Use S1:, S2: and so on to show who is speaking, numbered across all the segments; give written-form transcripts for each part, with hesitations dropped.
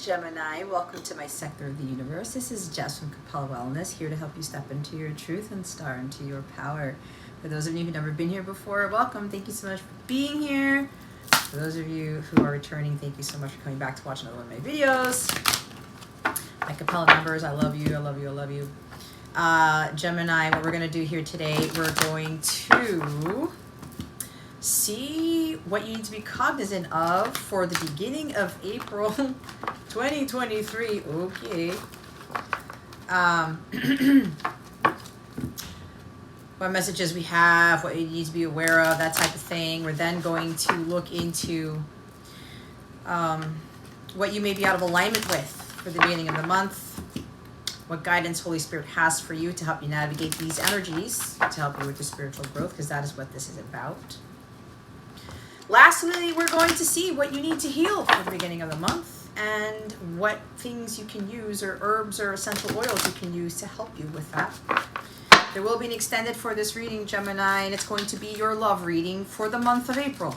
S1: Gemini, welcome to my sector of the universe. This is Jess from Capella Wellness, here to help you step into your truth and star into your power. For those of you who've never been here before, welcome. Thank you so much for being here. For those of you who are returning, thank you so much for coming back to watch another one of my videos. My Capella members, I love you, I love you, I love you. Gemini, what we're going to do here today, we're going to see what you need to be cognizant of for the beginning of April 2023. Okay. What messages we have, what you need to be aware of, that type of thing. We're then going to look into what you may be out of alignment with for the beginning of the month, what guidance Holy Spirit has for you to help you navigate these energies, to help you with your spiritual growth, because that is what this is about. Lastly, we're going to see what you need to heal for the beginning of the month and what things you can use, or herbs or essential oils you can use to help you with that. There will be an extended for this reading, Gemini, and it's going to be your love reading for the month of April.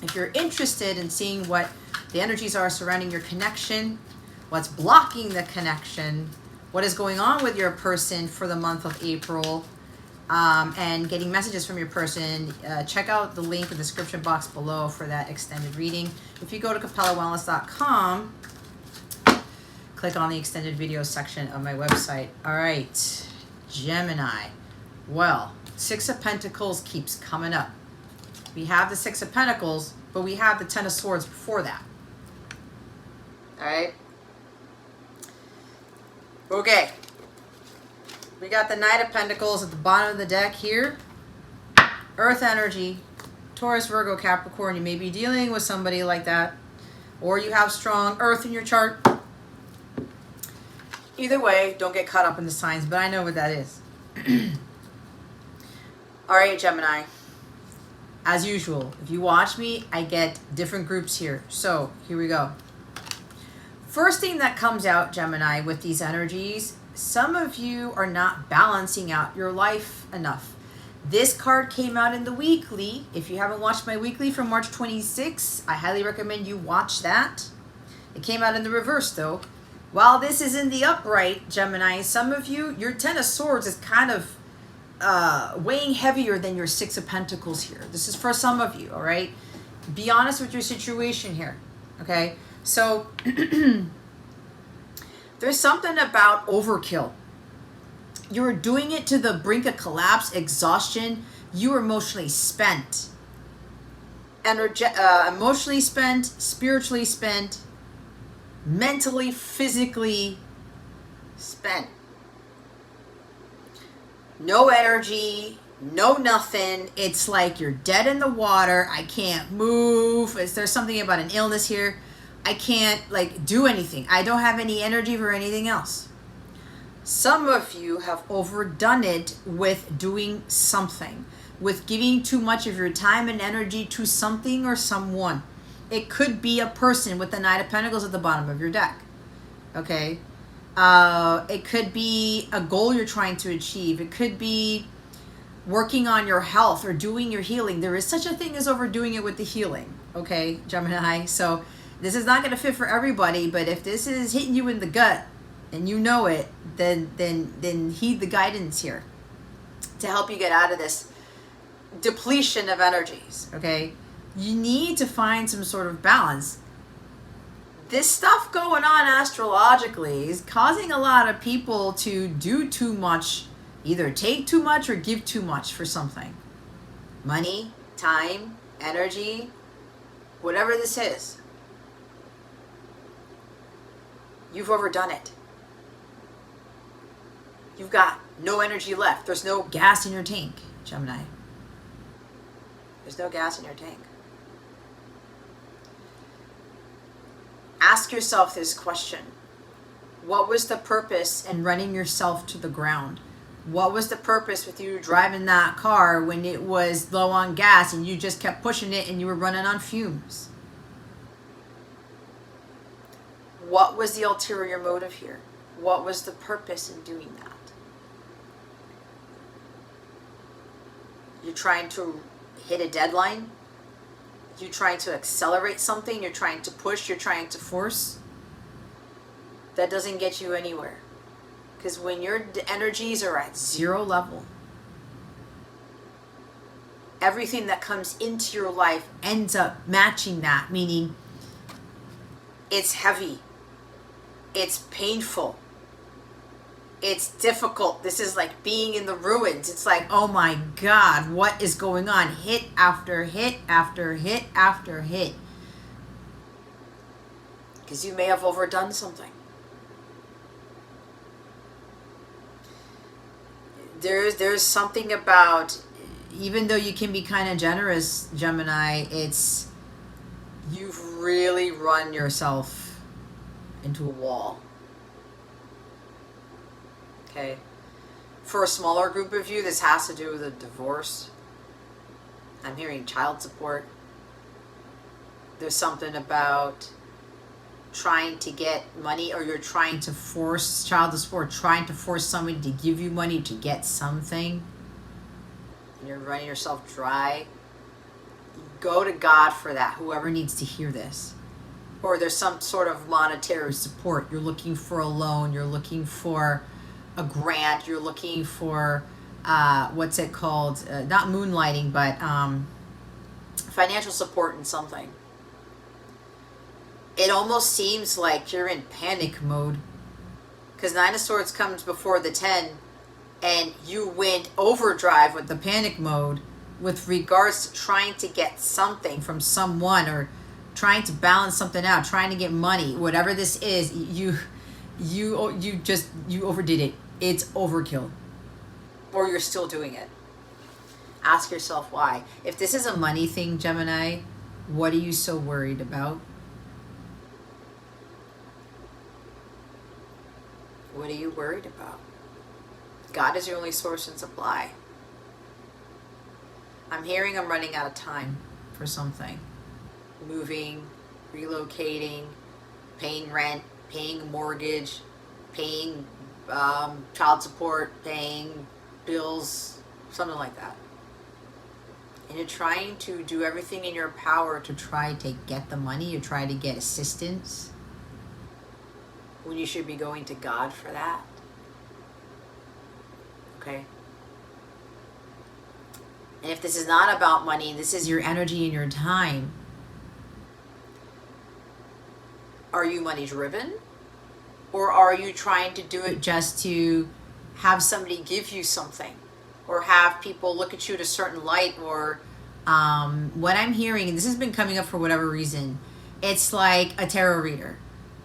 S1: If you're interested in seeing what the energies are surrounding your connection, what's blocking the connection, what is going on with your person for the month of April, and getting messages from your person, check out the link in the description box below for that extended reading. If you go to capellawellness.com, click on the extended video section of my website. All right, Gemini. Well, Six of Pentacles keeps coming up. We have the Six of Pentacles, but we have the Ten of Swords before that. All right. Okay. We got the Knight of Pentacles at the bottom of the deck here. Earth energy, Taurus, Virgo, Capricorn. You may be dealing with somebody like that, or you have strong Earth in your chart. Either way, don't get caught up in the signs, but I know what that is. All right, Gemini. As usual, if you watch me, I get different groups here. So here we go. First thing that comes out, Gemini, with these energies, some of you are not balancing out your life enough. This card came out in the weekly. If you haven't watched my weekly from March 26, I highly recommend you watch that. It came out in the reverse, though. While this is in the upright, Gemini, some of you, your Ten of Swords is kind of weighing heavier than your Six of Pentacles here. This is for some of you, all right? Be honest with your situation here, okay? So there's something about overkill. You're doing it to the brink of collapse, exhaustion. You are emotionally spent. Emotionally spent, spiritually spent, mentally, physically spent. No energy, no nothing. It's like you're dead in the water. I can't move. There's something about an illness here. I can't do anything. I don't have any energy for anything else. Some of you have overdone it with doing something, with giving too much of your time and energy to something or someone. It could be a person with the Knight of Pentacles at the bottom of your deck. Okay? It could be a goal you're trying to achieve. It could be working on your health or doing your healing. There is such a thing as overdoing it with the healing. Okay, Gemini? So this is not going to fit for everybody, but if this is hitting you in the gut and you know it, then heed the guidance here to help you get out of this depletion of energies, okay? You need to find some sort of balance. This stuff going on astrologically is causing a lot of people to do too much, either take too much or give too much for something. Money, time, energy, whatever this is. You've overdone it. You've got no energy left. There's no gas in your tank, Gemini. There's no gas in your tank. Ask yourself this question. What was the purpose in running yourself to the ground? What was the purpose with you driving that car when it was low on gas and you just kept pushing it and you were running on fumes? What was the ulterior motive here? What was the purpose in doing that? You're trying to hit a deadline? You're trying to accelerate something? You're trying to push? You're trying to force? that doesn't get you anywhere. Because when your energies are at zero level, everything that comes into your life ends up matching that, meaning it's heavy, it's painful, it's difficult. This is like being in the ruins. It's like, oh my God, what is going on? Hit after hit after hit after hit. Because you may have overdone something. There's something about, even though you can be kind of generous, Gemini, it's, you've really run yourself into a wall. Okay. For a smaller group of you, this has to do with a divorce. I'm hearing child support. There's something about trying to get money, or you're trying to force child support, trying to force somebody to give you money to get something. And you're running yourself dry. Go to God for that, whoever needs to hear this. Or there's some sort of monetary support. You're looking for a loan, you're looking for a grant, you're looking for what's it called? Not moonlighting, but financial support in something. It almost seems like you're in panic mode, because 9 of Swords comes before the 10, and you went overdrive with the panic mode with regards to trying to get something from someone, or trying to balance something out, trying to get money, whatever this is. You overdid it. It's overkill. Or you're still doing it. Ask yourself why. If this is a money thing, Gemini, what are you so worried about? What are you worried about? God is your only source and supply. I'm hearing I'm running out of time for something. Moving, relocating, paying rent, paying a mortgage, paying child support, paying bills, something like that. And you're trying to do everything in your power to try to get the money, you try to get assistance, when you should be going to God for that. Okay? And if this is not about money, this is your energy and your time, are you money driven? Or are you trying to do it just to have somebody give you something? Or have people look at you at a certain light? Or what I'm hearing, and this has been coming up for whatever reason, it's like a tarot reader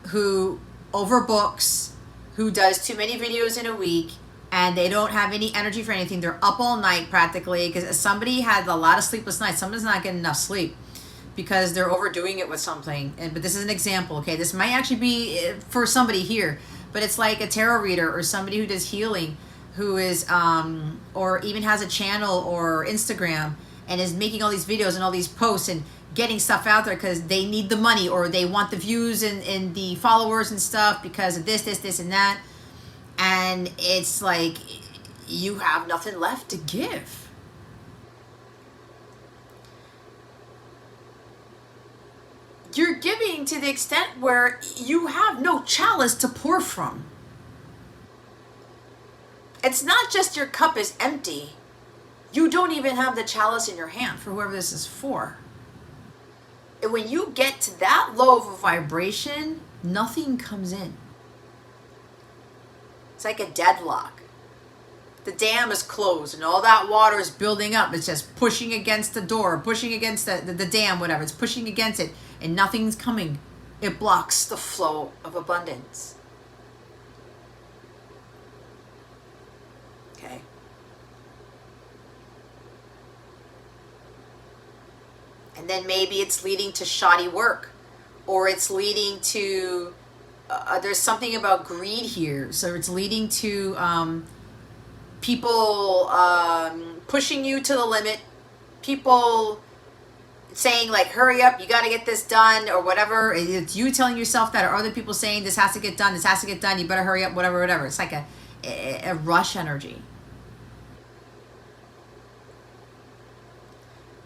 S1: who overbooks, who does too many videos in a week, and they don't have any energy for anything. They're up all night practically, because somebody had a lot of sleepless nights. Someone's not getting enough sleep because they're overdoing it with something. But this is an example, okay? This might actually be for somebody here, but it's like a tarot reader or somebody who does healing, who is, or even has a channel or Instagram, and is making all these videos and all these posts and getting stuff out there because they need the money, or they want the views and the followers and stuff because of this, and that. And it's like, you have nothing left to give. You're giving to the extent where you have no chalice to pour from. It's not just your cup is empty. You don't even have the chalice in your hand for whoever this is for. And when you get to that low of a vibration, nothing comes in. It's like a deadlock. The dam is closed and all that water is building up. It's just pushing against the door, pushing against the dam, whatever. It's pushing against it and nothing's coming. It blocks the flow of abundance. Okay. And then maybe it's leading to shoddy work, or it's leading to, there's something about greed here. So it's leading to people pushing you to the limit, people saying like, hurry up, you got to get this done, or whatever. It's you telling yourself that, or other people saying this has to get done, you better hurry up, whatever. It's like a rush energy.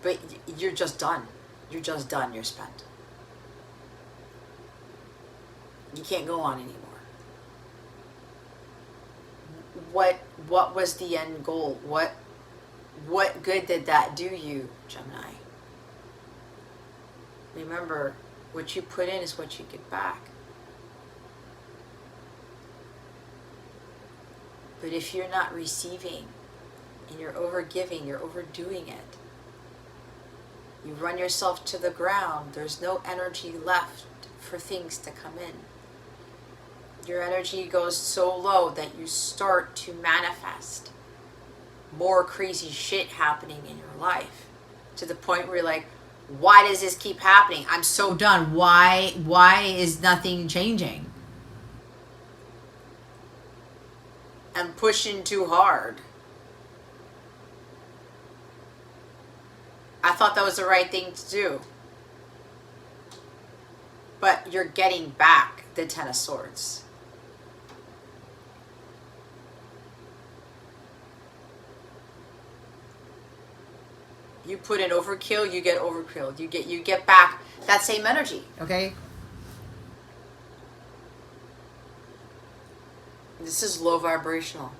S1: But you're just done. You're spent. You can't go on anymore. what was the end goal? What good did that do you, Gemini? Remember, what you put in is what you get back. But if you're not receiving and you're overgiving, you're overdoing it, you run yourself to the ground. There's no energy left for things to come in. Your energy goes so low that you start to manifest more crazy shit happening in your life, to the point where you're like, why does this keep happening? I'm so done. Why is nothing changing? I'm pushing too hard. I thought that was the right thing to do. But you're getting back the Ten of Swords. You put in overkill, you get overkill. You get back that same energy, okay? This is low vibrational.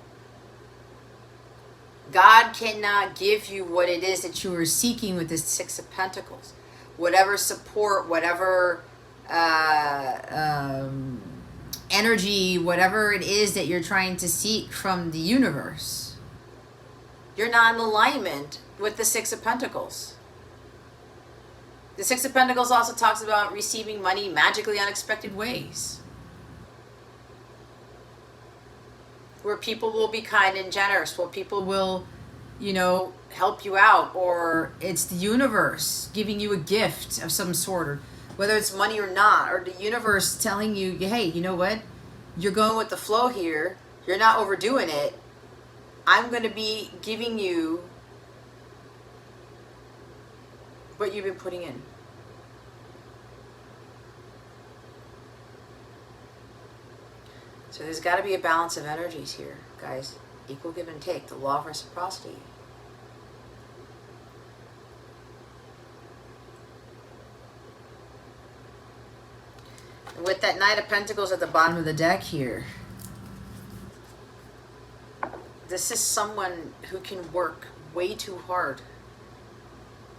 S1: God cannot give you what it is that you are seeking with this Six of Pentacles. Whatever support, whatever energy, whatever it is that you're trying to seek from the universe, you're not in alignment with the Six of Pentacles. The Six of Pentacles also talks about receiving money magically unexpected ways, where people will be kind and generous, where people will, help you out, or it's the universe giving you a gift of some sort, or whether it's money or not, or the universe telling you, hey, you know what? You're going with the flow here. You're not overdoing it. I'm going to be giving you what you've been putting in. So there's got to be a balance of energies here, guys. Equal give and take, the law of reciprocity. And with that Knight of Pentacles at the bottom of the deck here, this is someone who can work way too hard,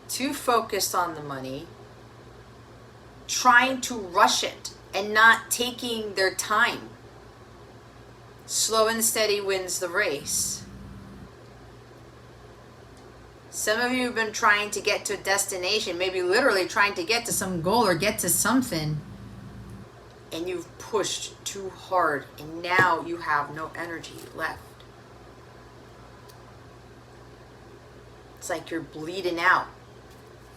S1: too focused on the money, trying to rush it and not taking their time. Slow and steady wins the race. Some of you have been trying to get to a destination, maybe literally trying to get to some goal or get to something, and you've pushed too hard, and now you have no energy left. It's like you're bleeding out.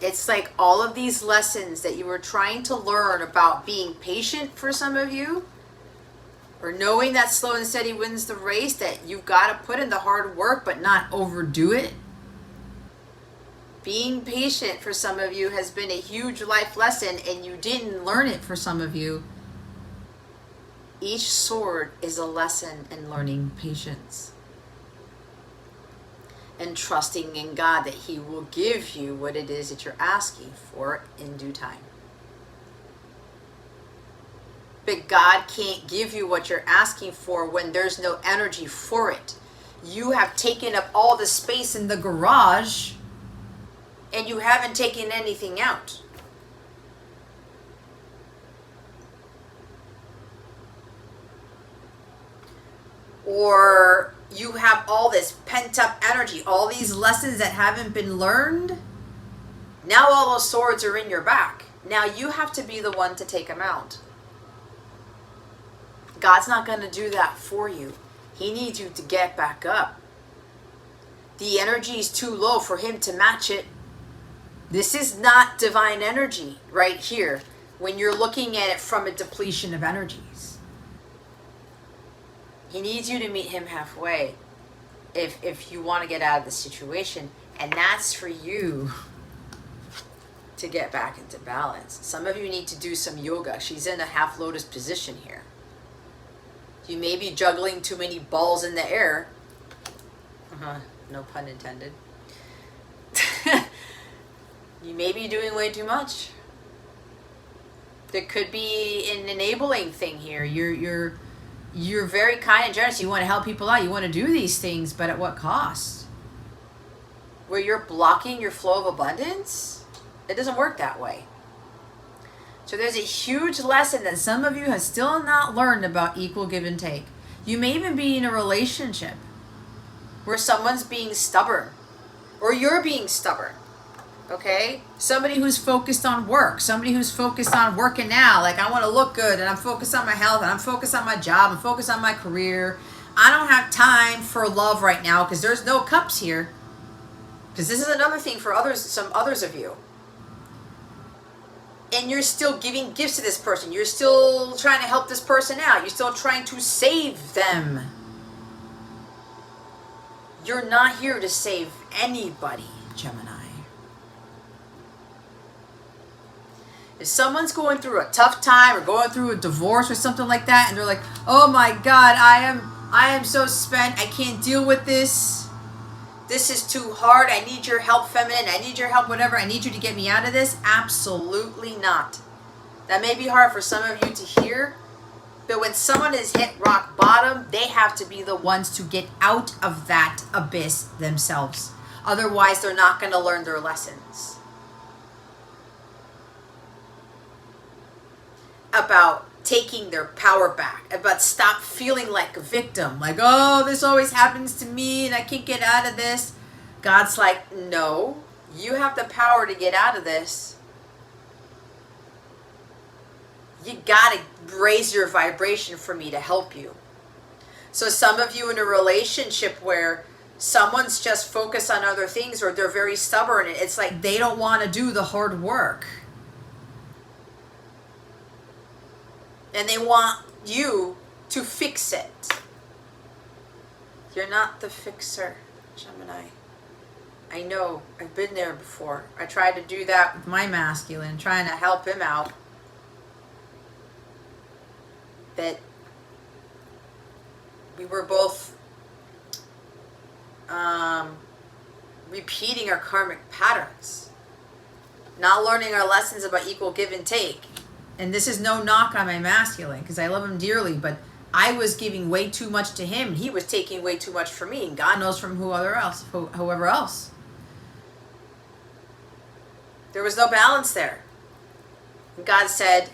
S1: It's like all of these lessons that you were trying to learn about being patient for some of you, or knowing that slow and steady wins the race, that you've got to put in the hard work but not overdo it. Being patient for some of you has been a huge life lesson, and you didn't learn it for some of you. Each sword is a lesson in learning patience and trusting in God that He will give you what it is that you're asking for in due time. But God can't give you what you're asking for when there's no energy for it. You have taken up all the space in the garage and you haven't taken anything out. Or you have all this pent up energy, all these lessons that haven't been learned. Now all those swords are in your back. Now you have to be the one to take them out. God's not going to do that for you. He needs you to get back up. The energy is too low for Him to match it. This is not divine energy right here when you're looking at it from a depletion of energies. He needs you to meet Him halfway if you want to get out of the situation. And that's for you to get back into balance. Some of you need to do some yoga. She's in a half lotus position here. You may be juggling too many balls in the air. No pun intended. You may be doing way too much. There could be an enabling thing here. You're You're very kind and generous. You want to help people out. You want to do these things, but at what cost? Where you're blocking your flow of abundance? It doesn't work that way. So there's a huge lesson that some of you have still not learned about equal give and take. You may even be in a relationship where someone's being stubborn, or you're being stubborn. Okay? Somebody who's focused on work, somebody who's focused on working out, like I want to look good, and I'm focused on my health, and I'm focused on my job, I'm focused on my career. I don't have time for love right now because there's no cups here. Because this is another thing for others, some others of you. And you're still giving gifts to this person. You're still trying to help this person out. You're still trying to save them. You're not here to save anybody, Gemini. If someone's going through a tough time or going through a divorce or something like that, and they're like, oh my God, I am so spent. I can't deal with this. This is too hard. I need your help, feminine. I need your help, whatever. I need you to get me out of this. Absolutely not. That may be hard for some of you to hear, but when someone has hit rock bottom, they have to be the ones to get out of that abyss themselves. Otherwise, they're not going to learn their lessons. About taking their power back, about stop feeling like a victim, like, oh, this always happens to me and I can't get out of this. God's like, no, you have the power to get out of this. You gotta raise your vibration for me to help you. So some of you in a relationship where someone's just focused on other things, or they're very stubborn, and it's like they don't want to do the hard work. And they want you to fix it. You're not the fixer, Gemini. I know. I've been there before. I tried to do that with my masculine, trying to help him out. But we were both repeating our karmic patterns. Not learning our lessons about equal give and take. And this is no knock on my masculine, because I love him dearly, but I was giving way too much to him. He was taking way too much from me, and God knows from whoever else. There was no balance there. And God said,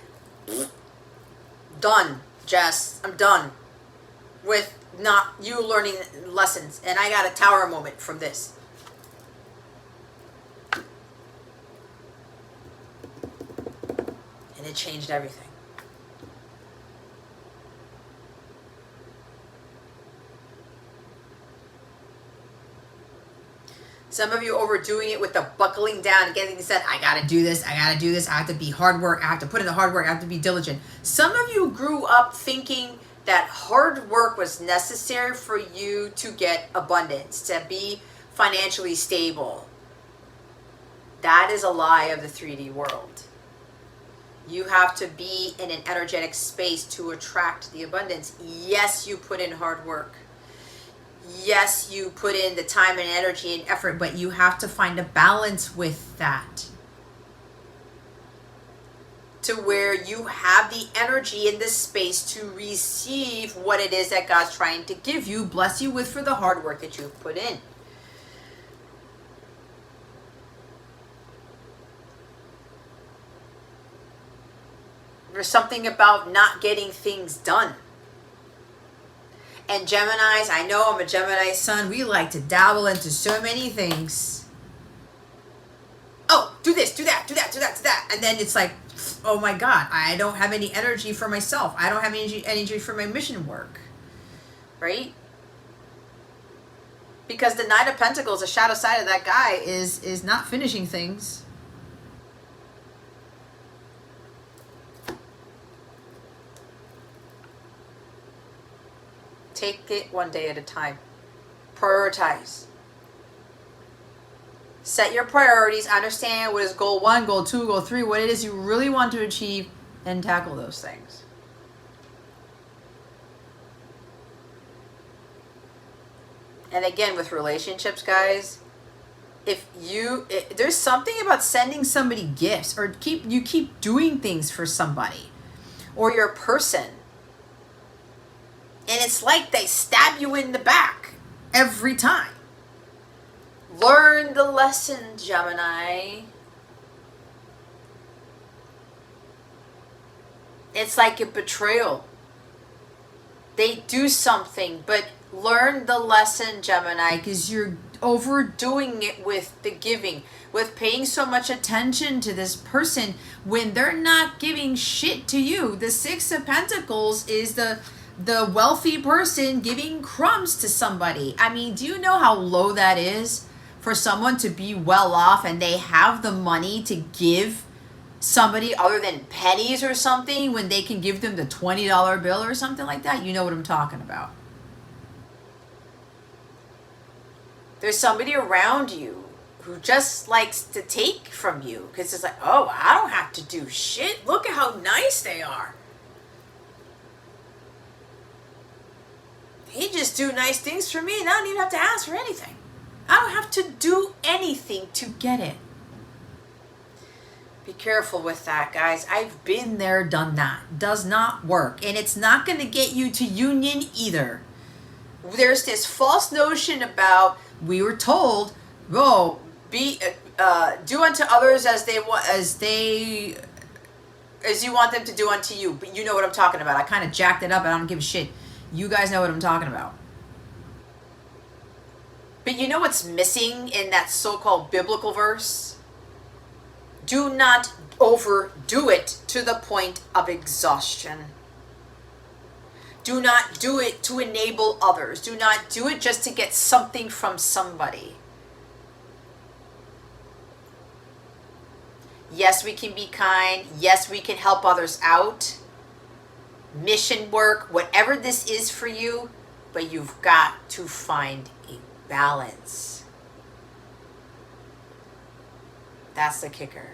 S1: done, Jess. I'm done with not you learning lessons. And I got a tower moment from this. And it changed everything. Some of you overdoing it with the buckling down and getting said, I gotta do this, I gotta do this, I have to be hard work, I have to put in the hard work, I have to be diligent. Some of you grew up thinking that hard work was necessary for you to get abundance, to be financially stable. That is a lie of the 3D world. You have to be in an energetic space to attract the abundance. Yes, you put in hard work. Yes, you put in the time and energy and effort, but you have to find a balance with that. To where you have the energy in this space to receive what it is that God's trying to give you, bless you with for the hard work that you've put in. There's something about not getting things done. And Geminis, I know I'm a Gemini sun, we like to dabble into so many things. Oh, do this, do that, do that, do that, do that. And then it's like, oh my God, I don't have any energy for myself. I don't have any energy for my mission work. Right? Because the Knight of Pentacles, the shadow side of that guy, is not finishing things. Take it one day at a time. Prioritize. Set your priorities. Understand what is goal 1, goal 2, goal 3, what it is you really want to achieve, and tackle those things. And again, with relationships, guys, there's something about sending somebody gifts, or you keep doing things for somebody or your person. And it's like they stab you in the back every time. Learn the lesson, Gemini. It's like a betrayal. They do something, but learn the lesson, Gemini, because you're overdoing it with the giving, with paying so much attention to this person when they're not giving shit to you. The Six of Pentacles is the wealthy person giving crumbs to somebody. I mean, do you know how low that is for someone to be well off and they have the money to give somebody other than pennies or something when they can give them the $20 bill or something like that? You know what I'm talking about. There's somebody around you who just likes to take from you because it's like, oh, I don't have to do shit. Look at how nice they are. They just do nice things for me and I don't even have to ask for anything. I don't have to do anything to get it. Be careful with that, guys. I've been there, done that. Does not work. And it's not going to get you to union either. There's this false notion about, we were told, oh, do unto others as you want them to do unto you. But you know what I'm talking about. I kind of jacked it up and I don't give a shit. You guys know what I'm talking about. But you know what's missing in that so-called biblical verse? Do not overdo it to the point of exhaustion. Do not do it to enable others. Do not do it just to get something from somebody. Yes, we can be kind. Yes, we can help others out. Mission work, whatever this is for you, but you've got to find a balance. That's the kicker.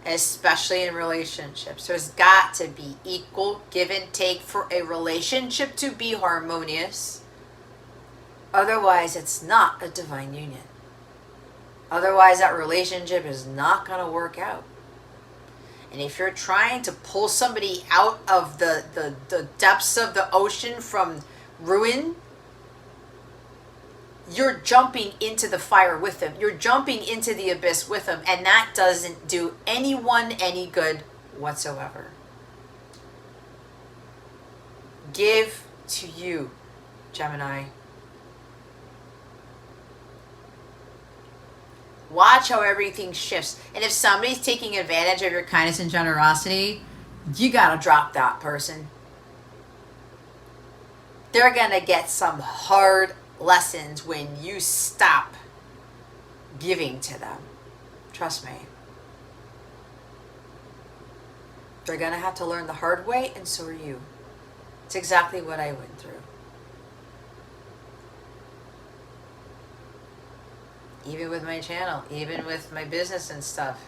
S1: Especially in relationships. There's got to be equal give and take for a relationship to be harmonious. Otherwise, it's not a divine union. Otherwise, that relationship is not going to work out. And if you're trying to pull somebody out of the depths of the ocean from ruin, you're jumping into the fire with them. You're jumping into the abyss with them. And that doesn't do anyone any good whatsoever. Give to you, Gemini. Watch how everything shifts. And if somebody's taking advantage of your kindness and generosity, you gotta drop that person. They're gonna get some hard lessons when you stop giving to them. Trust me. They're gonna have to learn the hard way, and so are you. It's exactly what I went through. Even with my channel, even with my business and stuff.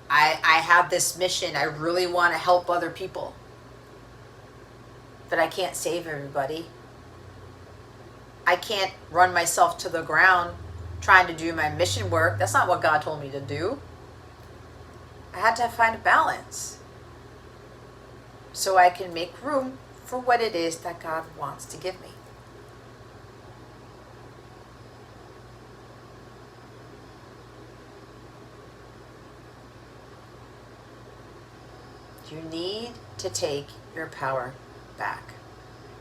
S1: I have this mission. I really want to help other people. But I can't save everybody. I can't run myself to the ground trying to do my mission work. That's not what God told me to do. I had to find a balance so I can make room for what it is that God wants to give me. You need to take your power back.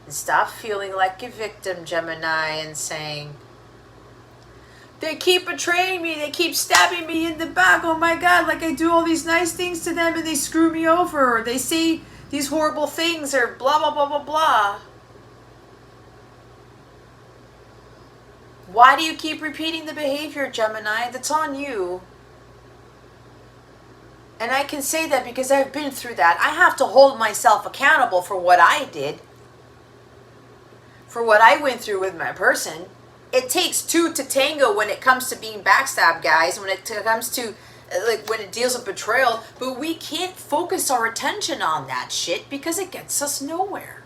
S1: And stop feeling like a victim, Gemini, and saying, they keep betraying me, they keep stabbing me in the back, oh my God, like I do all these nice things to them and they screw me over, or they say these horrible things, or blah, blah, blah, blah, blah. Why do you keep repeating the behavior, Gemini? That's on you. And I can say that because I've been through that. I have to hold myself accountable for what I did. For what I went through with my person. It takes two to tango when it comes to being backstabbed, guys. When it comes to, like, when it deals with betrayal. But we can't focus our attention on that shit because it gets us nowhere.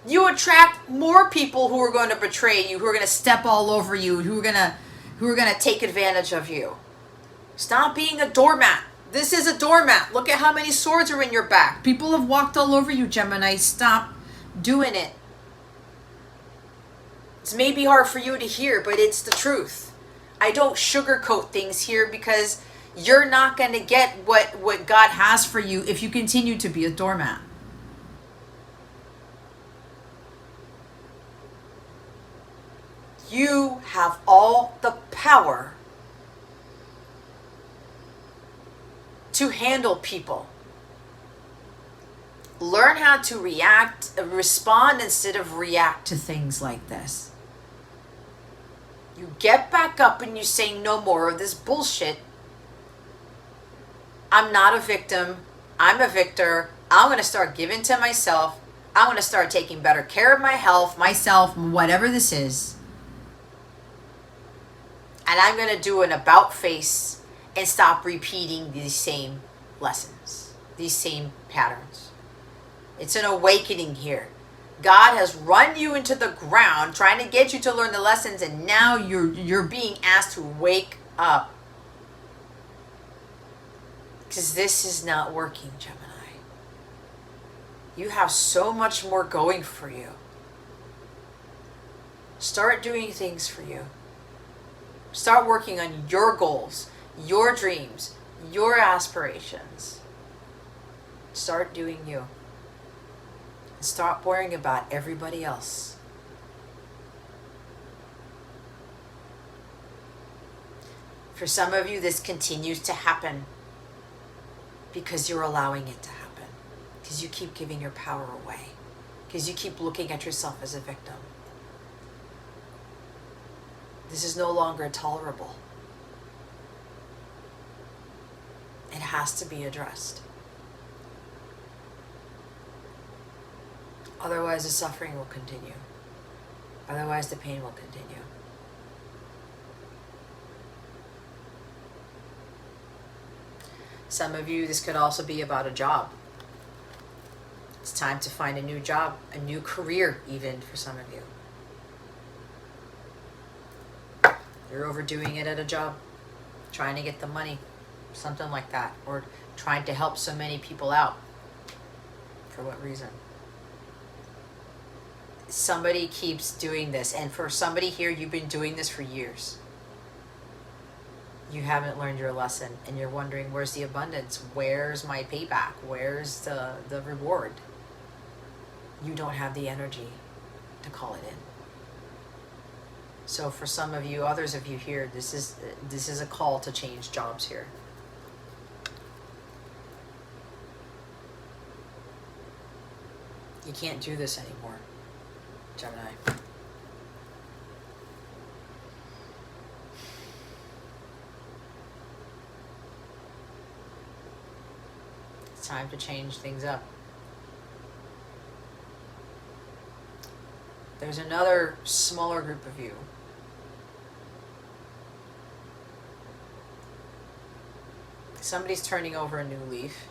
S1: You attract more people who are going to betray you, who are going to step all over you, who are going to take advantage of you. Stop being a doormat. This is a doormat. Look at how many swords are in your back. People have walked all over you, Gemini. Stop doing it. It's maybe hard for you to hear, but it's the truth. I don't sugarcoat things here because you're not going to get what God has for you if you continue to be a doormat. You have all the power to handle people. Learn how to respond instead of react to things like this. You get back up and you say, no more of this bullshit. I'm not a victim. I'm a victor. I'm going to start giving to myself. I'm going to start taking better care of my health, myself, whatever this is. And I'm going to do an about face and stop repeating these same lessons, these same patterns. It's an awakening here. God has run you into the ground trying to get you to learn the lessons, and now you're being asked to wake up. Because this is not working, Gemini. You have so much more going for you. Start doing things for you. Start working on your goals, your dreams, your aspirations. Start doing you. And stop worrying about everybody else. For some of you, this continues to happen because you're allowing it to happen. Because you keep giving your power away. Because you keep looking at yourself as a victim. This is no longer tolerable. It has to be addressed. Otherwise, the suffering will continue. Otherwise, the pain will continue. Some of you, this could also be about a job. It's time to find a new job, a new career even for some of you. You're overdoing it at a job, trying to get the money, something like that, or trying to help so many people out. For what reason? Somebody keeps doing this, and for somebody here, you've been doing this for years. You haven't learned your lesson, and you're wondering, where's the abundance? Where's my payback? Where's the reward? You don't have the energy to call it in. So for some of you, others of you here, this is a call to change jobs here. You can't do this anymore, Gemini. It's time to change things up. There's another smaller group of you. Somebody's turning over a new leaf.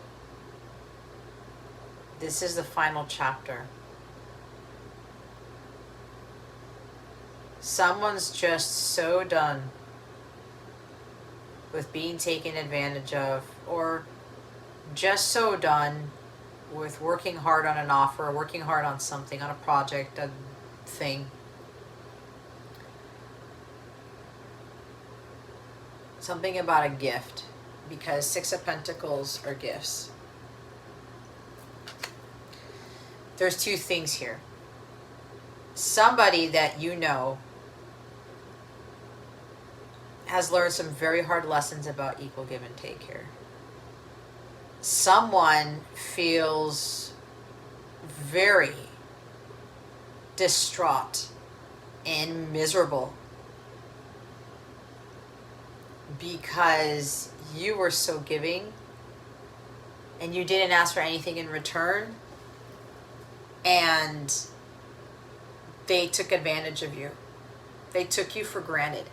S1: This is the final chapter. Someone's just so done with being taken advantage of, or just so done with working hard on an offer, working hard on something, on a project, a thing. Something about a gift, because Six of Pentacles are gifts. There's two things here. Somebody that you know has learned some very hard lessons about equal give and take here. Someone feels very distraught and miserable because you were so giving and you didn't ask for anything in return, and they took advantage of you. They took you for granted.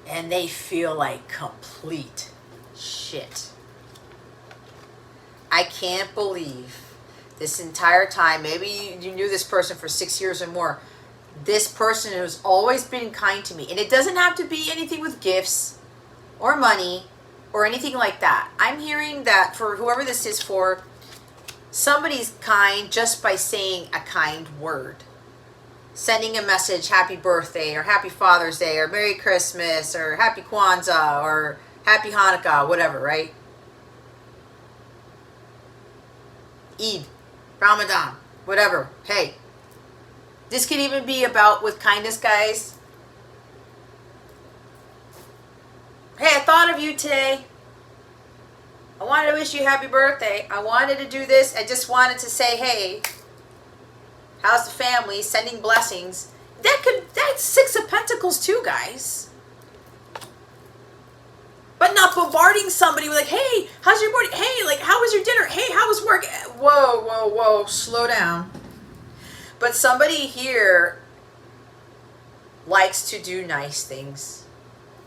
S1: And they feel like complete shit. I can't believe this entire time, maybe you knew this person for 6 years or more, this person who's always been kind to me, and it doesn't have to be anything with gifts or money, or anything like that. I'm hearing that for whoever this is for, somebody's kind just by saying a kind word. Sending a message, happy birthday, or happy Father's Day, or Merry Christmas, or happy Kwanzaa, or happy Hanukkah, whatever, right? Eid, Ramadan, whatever. Hey, this could even be about with kindness, guys. Hey, I thought of you today. I wanted to wish you happy birthday. I wanted to do this. I just wanted to say, hey, how's the family? Sending blessings. That's Six of Pentacles too, guys. But not bombarding somebody with like, hey, how's your morning? Hey, like, how was your dinner? Hey, how was work? Whoa, whoa, whoa, slow down. But somebody here likes to do nice things.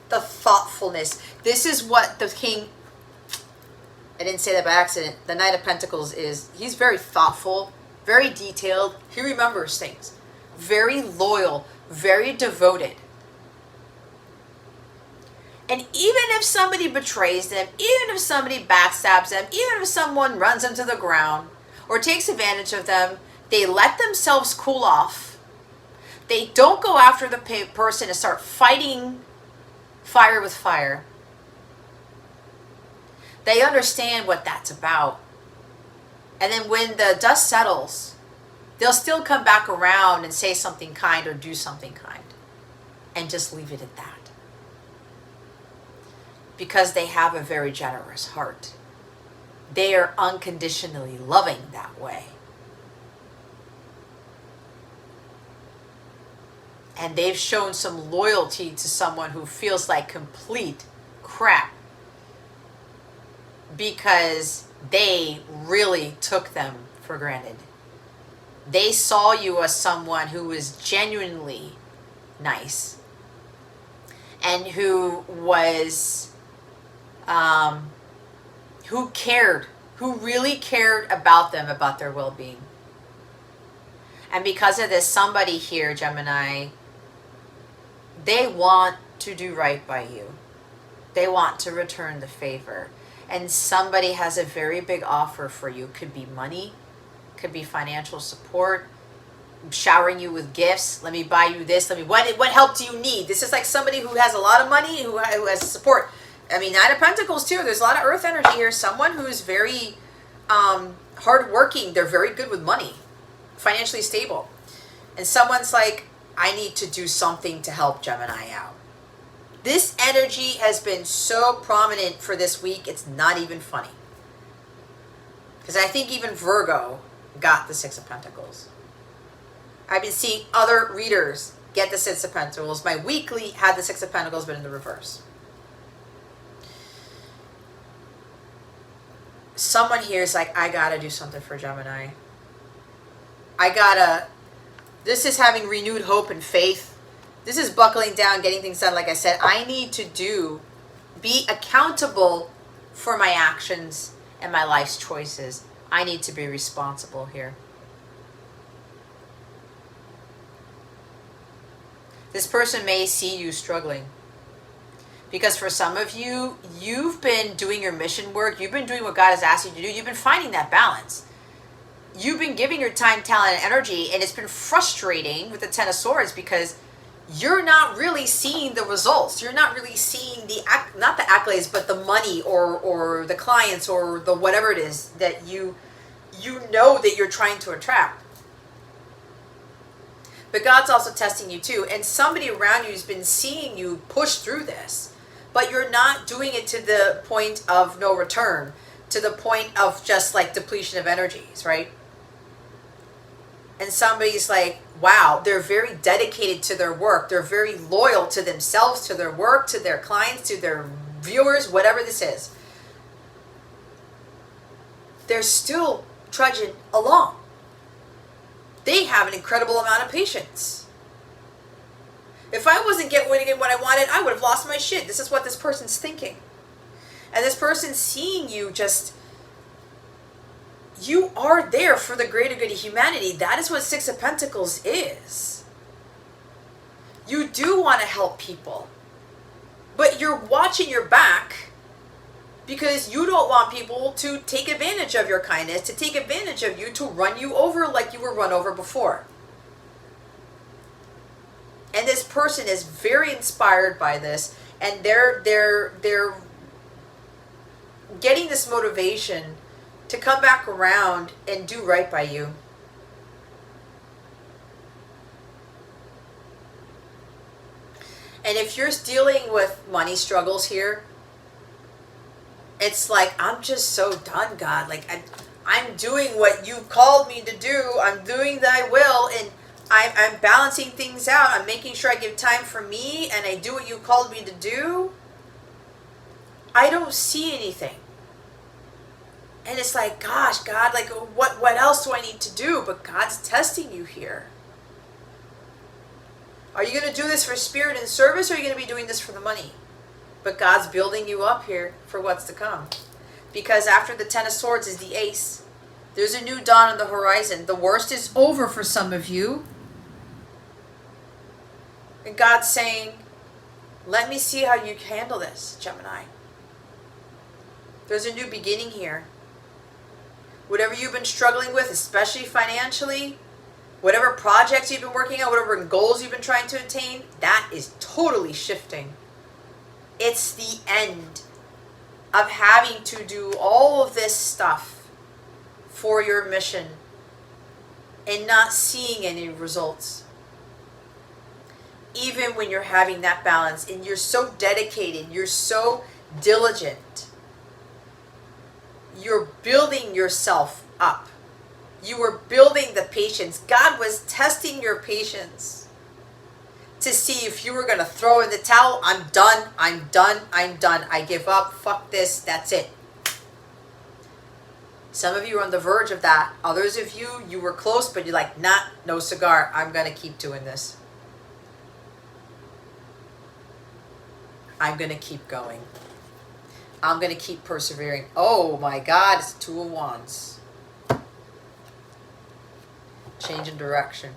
S1: The thoughtfulness. This is what the king, I didn't say that by accident, the Knight of Pentacles is, he's very thoughtful, very detailed. He remembers things. Very loyal, very devoted. And even if somebody betrays them, even if somebody backstabs them, even if someone runs them to the ground or takes advantage of them, they let themselves cool off. They don't go after the person and start fighting fire with fire. They understand what that's about. And then when the dust settles, they'll still come back around and say something kind or do something kind. And just leave it at that. Because they have a very generous heart. They are unconditionally loving that way. And they've shown some loyalty to someone who feels like complete crap. Because they really took them for granted. They saw you as someone who was genuinely nice. And who was, who cared, who really cared about them, about their well-being. And because of this, somebody here, Gemini, they want to do right by you. They want to return the favor. And somebody has a very big offer for you. Could be money, could be financial support, showering you with gifts. Let me buy you this. What help do you need? This is like somebody who has a lot of money, who has support. I mean, Knight of Pentacles too. There's a lot of earth energy here. Someone who's very hardworking. They're very good with money, financially stable. And someone's like, I need to do something to help Gemini out. This energy has been so prominent for this week, it's not even funny. Because I think even Virgo got the Six of Pentacles. I've been seeing other readers get the Six of Pentacles. My weekly had the Six of Pentacles, but in the reverse. Someone here is like, I gotta do something for Gemini. This is having renewed hope and faith. This is buckling down, getting things done. Like I said, I need to be accountable for my actions and my life's choices. I need to be responsible here. This person may see you struggling. Because for some of you, you've been doing your mission work. You've been doing what God has asked you to do. You've been finding that balance. You've been giving your time, talent, and energy, and it's been frustrating with the Ten of Swords because you're not really seeing the results. You're not really seeing not the accolades, but the money or the clients or the whatever it is that you know that you're trying to attract. But God's also testing you too. And somebody around you has been seeing you push through this, but you're not doing it to the point of no return, to the point of just like depletion of energies, right? And somebody's like, wow, they're very dedicated to their work. They're very loyal to themselves, to their work, to their clients, to their viewers, whatever this is. They're still trudging along. They have an incredible amount of patience. If I wasn't getting what I wanted, I would have lost my shit. This is what this person's thinking. And this person's seeing you just... You are there for the greater good of humanity. That is what Six of Pentacles is. You do want to help people. But you're watching your back Because you don't want people to take advantage of your kindness, to take advantage of you, to run you over like you were run over before. And this person is very inspired by this, and they're getting this motivation to come back around and do right by you. And if you're dealing with money struggles here, it's like, I'm just so done, God. Like, I'm doing what you called me to do. I'm doing thy will, and I'm balancing things out. I'm making sure I give time for me, and I do what you called me to do. I don't see anything. And it's like, gosh, God, like, what else do I need to do? But God's testing you here. Are you going to do this for spirit and service, or are you going to be doing this for the money? But God's building you up here for what's to come. Because after the Ten of Swords is the Ace. There's a new dawn on the horizon. The worst is over for some of you. And God's saying, let me see how you handle this, Gemini. There's a new beginning here. Whatever you've been struggling with, especially financially, whatever projects you've been working on, whatever goals you've been trying to attain, that is totally shifting. It's the end of having to do all of this stuff for your mission and not seeing any results. Even when you're having that balance and you're so dedicated, you're so diligent, you're building yourself up. You were building the patience. God was testing your patience to see if you were going to throw in the towel. I'm done. I give up. Fuck this. That's it. Some of you are on the verge of that. Others of you, you were close, but you're like, nah, no cigar. I'm going to keep doing this. I'm going to keep going. I'm going to keep persevering. Oh my God, it's Two of Wands. Change in direction.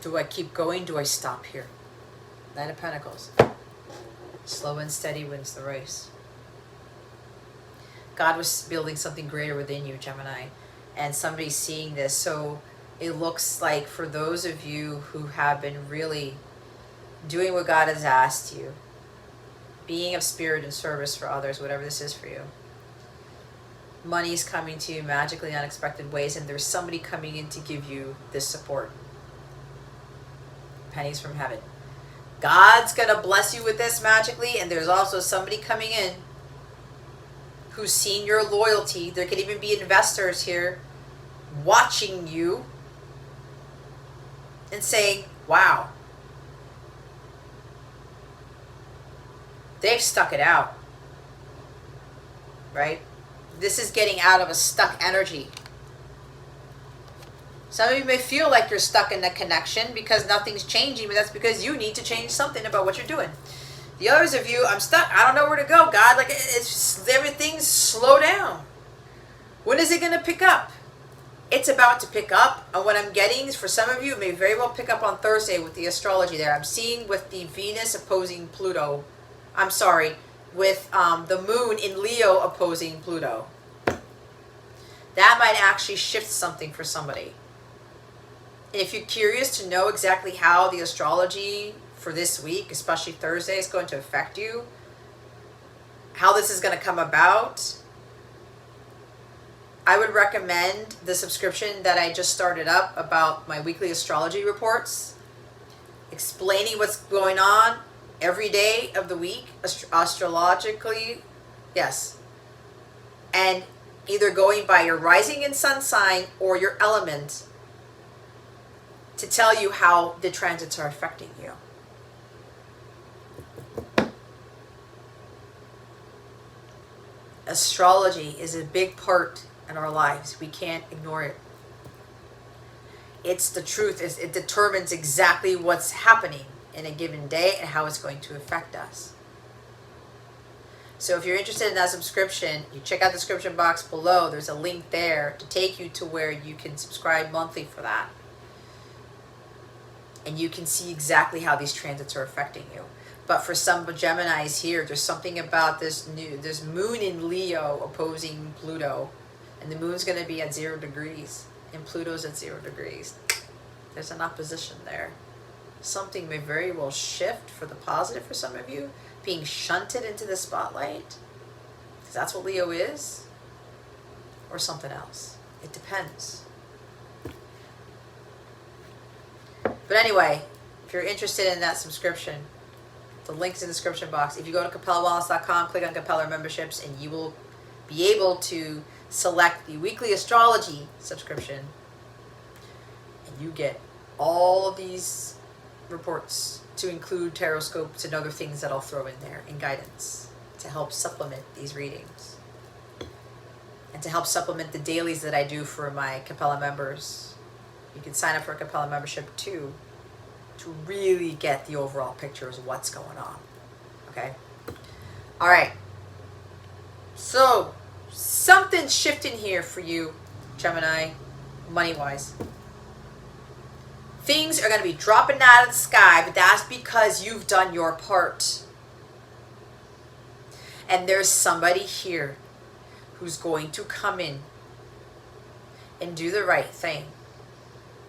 S1: Do I keep going? Do I stop here? Nine of Pentacles. Slow and steady wins the race. God was building something greater within you, Gemini. And somebody's seeing this. So it looks like for those of you who have been really doing what God has asked you, being of spirit and service for others, whatever this is for you, money's coming to you magically in unexpected ways, and there's somebody coming in to give you this support. Pennies from heaven. God's going to bless you with this magically, and there's also somebody coming in who's seen your loyalty. There could even be investors here watching you and saying, wow, they've stuck it out, right? This is getting out of a stuck energy. Some of you may feel like you're stuck in a connection because nothing's changing, but that's because you need to change something about what you're doing. The others of you, I'm stuck. I don't know where to go, God. Like, it's just, everything's slow down. When is it going to pick up? It's about to pick up. And what I'm getting is, for some of you, it may very well pick up on Thursday with the astrology there. I'm seeing with the Venus opposing Pluto. I'm sorry, with the moon in Leo opposing Pluto. That might actually shift something for somebody. And if you're curious to know exactly how the astrology for this week, especially Thursday, is going to affect you, how this is going to come about, I would recommend the subscription that I just started up about my weekly astrology reports, explaining what's going on every day of the week, astrologically, yes. And either going by your rising and sun sign or your element to tell you how the transits are affecting you. Astrology is a big part in our lives. We can't ignore it. It's the truth. It determines exactly what's happening in a given day and how it's going to affect us. So if you're interested in that subscription, you check out the description box below. There's a link there to take you to where you can subscribe monthly for that. And you can see exactly how these transits are affecting you. But for some Geminis here, there's something about this moon in Leo opposing Pluto. And the moon's going to be at 0 degrees. And Pluto's at 0 degrees. There's an opposition there. Something may very well shift for the positive for some of you. Being shunted into the spotlight. Because that's what Leo is. Or something else. It depends. But anyway, if you're interested in that subscription, the link's in the description box. If you go to CapellaWellness.com, click on Capella memberships, and you will be able to select the weekly astrology subscription. And you get all of these reports to include tarot scopes and other things that I'll throw in there and guidance to help supplement these readings. And to help supplement the dailies that I do for my Capella members. You can sign up for a Capella membership too, to really get the overall picture of what's going on. Okay? All right. So, something's shifting here for you, Gemini, money-wise. Things are going to be dropping out of the sky, but that's because you've done your part. And there's somebody here who's going to come in and do the right thing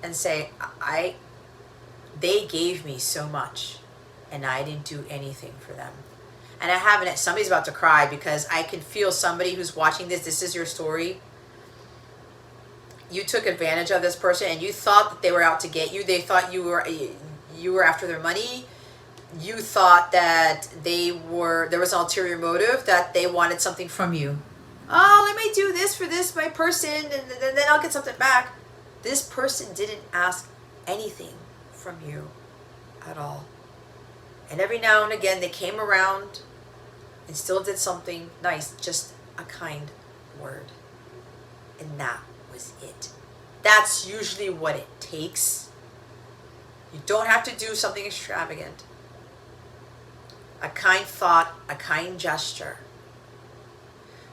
S1: and say, they gave me so much and I didn't do anything for them. And I haven't, somebody's about to cry because I can feel somebody who's watching this. This is your story. You took advantage of this person and you thought that they were out to get you. They thought you were after their money. You thought that there was an ulterior motive, that they wanted something from you. Oh, let me do this for this, my person, and then I'll get something back. This person didn't ask anything from you at all. And every now and again they came around and still did something nice, just a kind word. And that was it. That's usually what it takes. You don't have to do something extravagant. A kind thought, a kind gesture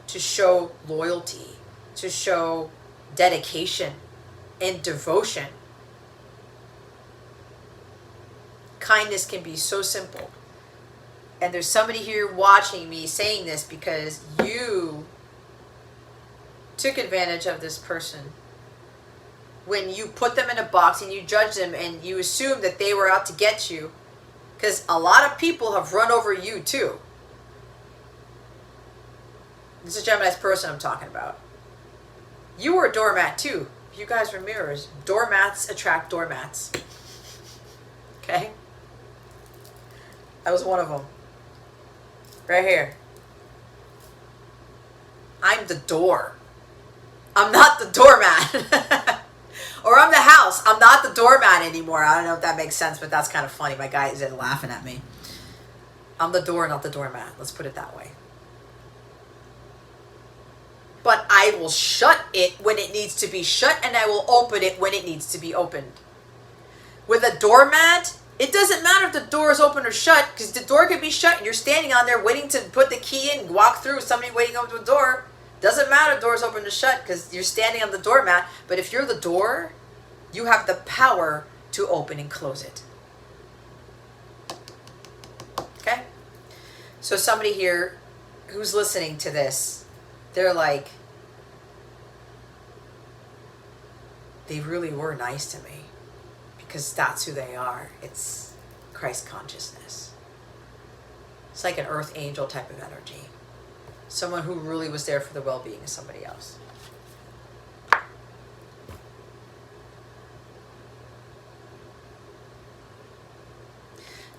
S1: to show loyalty, to show dedication and devotion. Kindness can be so simple. And there's somebody here watching me saying this because you took advantage of this person. When you put them in a box and you judge them and you assume that they were out to get you. Because a lot of people have run over you too. This is Gemini's person I'm talking about. You were a doormat too. You guys were mirrors. Doormats attract doormats. Okay? I was one of them. Right here. I'm the door. I'm not the doormat. Or I'm the house. I'm not the doormat anymore. I don't know if that makes sense, but that's kind of funny. My guy is laughing at me. I'm the door, not the doormat. Let's put it that way. But I will shut it when it needs to be shut, and I will open it when it needs to be opened. With a doormat, it doesn't matter if the door is open or shut, because the door could be shut and you're standing on there waiting to put the key in, walk through, somebody waiting up to the door. Doesn't matter if the door is open or shut, because you're standing on the doormat. But if you're the door, you have the power to open and close it. Okay? So somebody here who's listening to this, they're like, they really were nice to me. Because that's who they are. It's Christ consciousness. It's like an earth angel type of energy. Someone who really was there for the well-being of somebody else.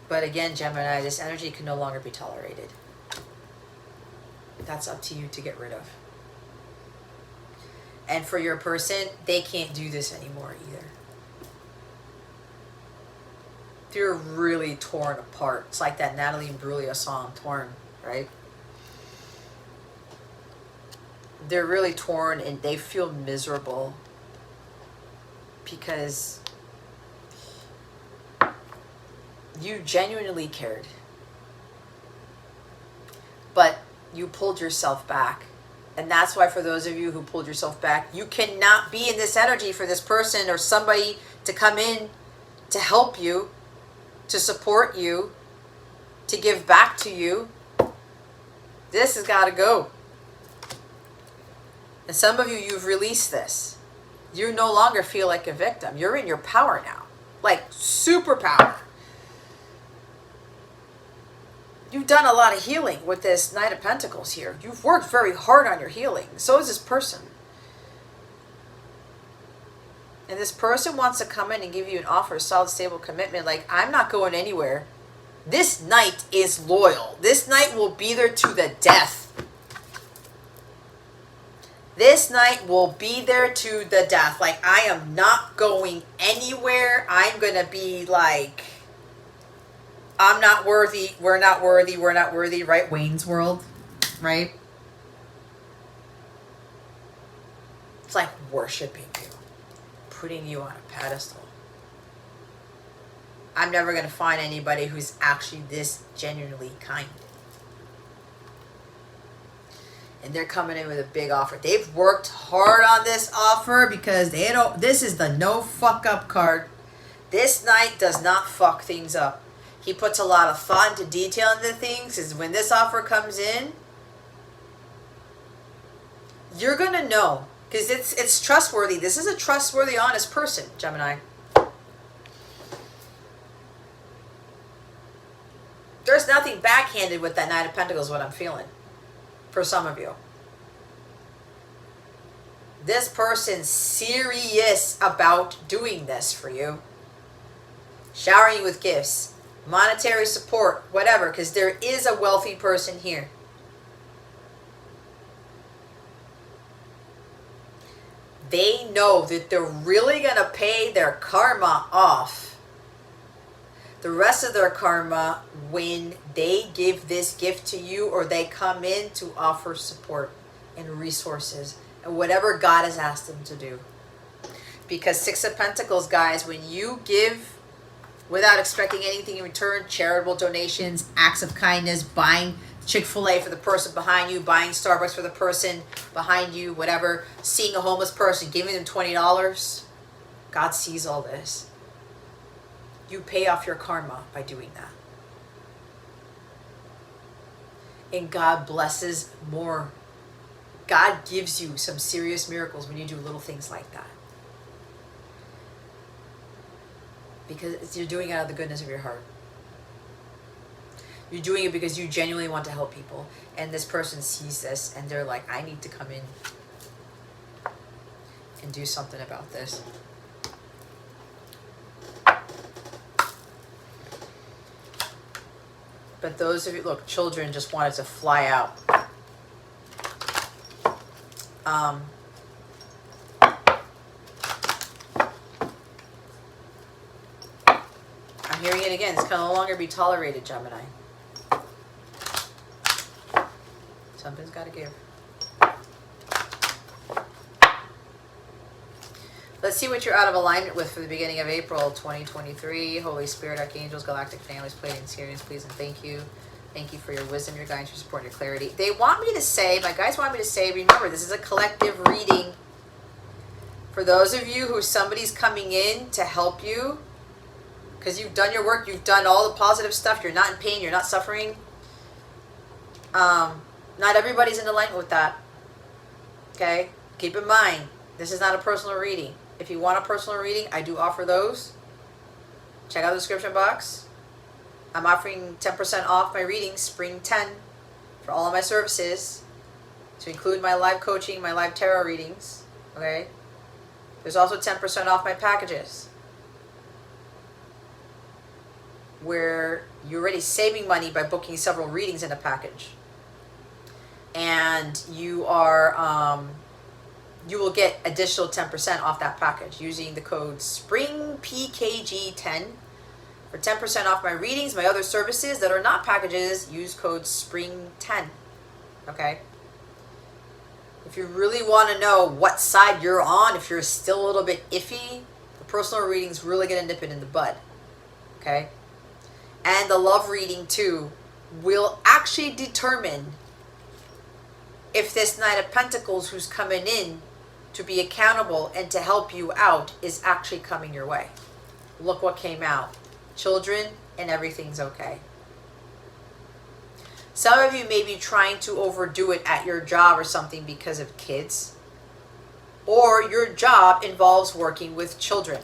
S1: But again, Gemini, this energy can no longer be tolerated. That's up to you to get rid of. And for your person, they can't do this anymore either. They're really torn apart. It's like that Natalie Imbruglia song, Torn, right? They're really torn and they feel miserable because you genuinely cared. But you pulled yourself back. And that's why for those of you who pulled yourself back, you cannot be in this energy for this person or somebody to come in to help you, to support you, to give back to you. This has got to go. And some of you, you've released this. You no longer feel like a victim. You're in your power now. Like superpower. You've done a lot of healing with this Knight of Pentacles here. You've worked very hard on your healing. So is this person. And this person wants to come in and give you an offer, a solid, stable commitment. Like, I'm not going anywhere. This Knight is loyal. This Knight will be there to the death. This Knight will be there to the death. Like, I am not going anywhere. I'm going to be like, I'm not worthy. We're not worthy. We're not worthy. Right? Wayne's World. Right? It's like worshiping you. Putting you on a pedestal. I'm never going to find anybody who's actually this genuinely kind. And they're coming in with a big offer. They've worked hard on this offer because they don't. This is the no fuck up card. This Knight does not fuck things up. He puts a lot of thought into detail into things. Is when this offer comes in, you're gonna know because it's trustworthy. This is a trustworthy, honest person, Gemini. There's nothing backhanded with that Knight of Pentacles. What I'm feeling. For some of you. This person's serious about doing this for you. Showering you with gifts. Monetary support. Whatever. Because there is a wealthy person here. They know that they're really going to pay their karma off. The rest of their karma when they give this gift to you or they come in to offer support and resources and whatever God has asked them to do. Because Six of Pentacles, guys, when you give without expecting anything in return, charitable donations, acts of kindness, buying Chick-fil-A for the person behind you, buying Starbucks for the person behind you, whatever, seeing a homeless person, giving them $20, God sees all this. You pay off your karma by doing that. And God blesses more. God gives you some serious miracles when you do little things like that. Because you're doing it out of the goodness of your heart. You're doing it because you genuinely want to help people. And this person sees this and they're like, I need to come in and do something about this. But those of you, look, children just wanted to fly out. I'm hearing it again. This can no longer be tolerated, Gemini. Something's got to give. Let's see what you're out of alignment with for the beginning of April 2023. Holy Spirit, Archangels, Galactic Families, Pleiadian, Sirians, please and thank you. Thank you for your wisdom, your guidance, your support, your clarity. They want me to say, my guys want me to say, remember, this is a collective reading. For those of you who somebody's coming in to help you, because you've done your work, you've done all the positive stuff, you're not in pain, you're not suffering. Not everybody's in alignment with that. Okay? Keep in mind, this is not a personal reading. If you want a personal reading, I do offer those. Check out the description box. I'm offering 10% off my readings, Spring 10, for all of my services, to include my live coaching, my live tarot readings. Okay? There's also 10% off my packages, where you're already saving money by booking several readings in a package. And you are... you will get additional 10% off that package using the code SPRINGPKG10 for 10% off my readings. My other services that are not packages, use code SPRING10. Okay? If you really want to know what side you're on, if you're still a little bit iffy, the personal reading's really going to nip it in the bud. Okay? And the love reading, too, will actually determine if this Knight of Pentacles who's coming in to be accountable and to help you out is actually coming your way. Look what came out. Children and everything's okay. Some of you may be trying to overdo it at your job or something because of kids. Or your job involves working with children.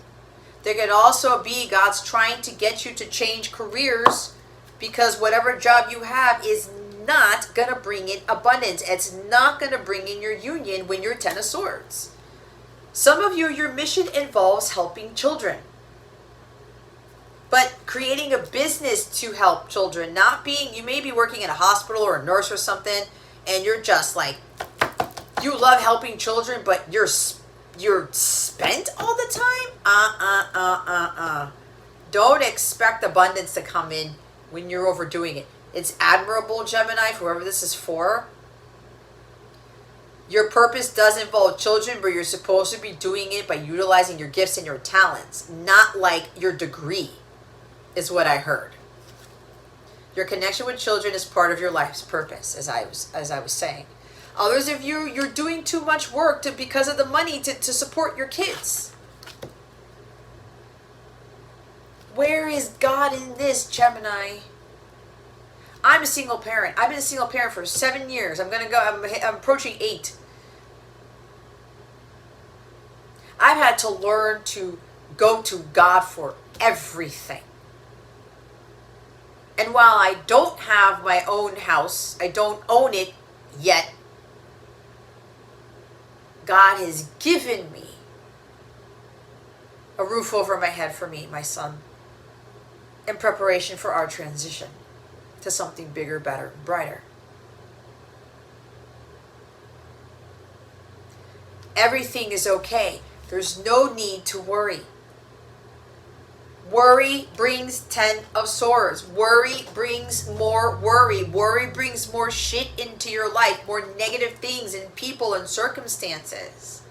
S1: There could also be God's trying to get you to change careers because whatever job you have is not going to bring in abundance. It's not going to bring in your union when you're Ten of Swords. Some of you, your mission involves helping children. But creating a business to help children, not being, you may be working in a hospital or a nurse or something, and you're just like, you love helping children, but you're spent all the time? Don't expect abundance to come in when you're overdoing it. It's admirable, Gemini, for whoever this is for. Your purpose does involve children, but you're supposed to be doing it by utilizing your gifts and your talents, not like your degree, is what I heard. Your connection with children is part of your life's purpose, as I was saying. Others of you, you're doing too much work because of the money to support your kids. Where is God in this, Gemini? I'm a single parent. I've been a single parent for 7 years. I'm approaching 8. I've had to learn to go to God for everything. And while I don't have my own house, I don't own it yet, God has given me a roof over my head for me and my son in preparation for our transition to something bigger, better, brighter. Everything is okay. There's no need to worry. Worry brings 10 of Swords. Worry brings more worry. Worry brings more shit into your life, more negative things and people and circumstances.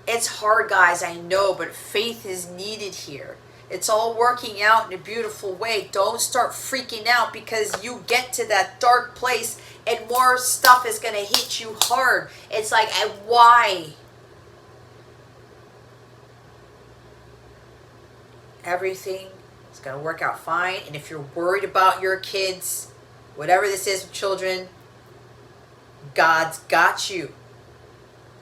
S1: It's hard, guys, I know, but faith is needed here. It's all working out in a beautiful way. Don't start freaking out because you get to that dark place and more stuff is going to hit you hard. It's like, why? Everything is going to work out fine. And if you're worried about your kids, whatever this is with children, God's got you.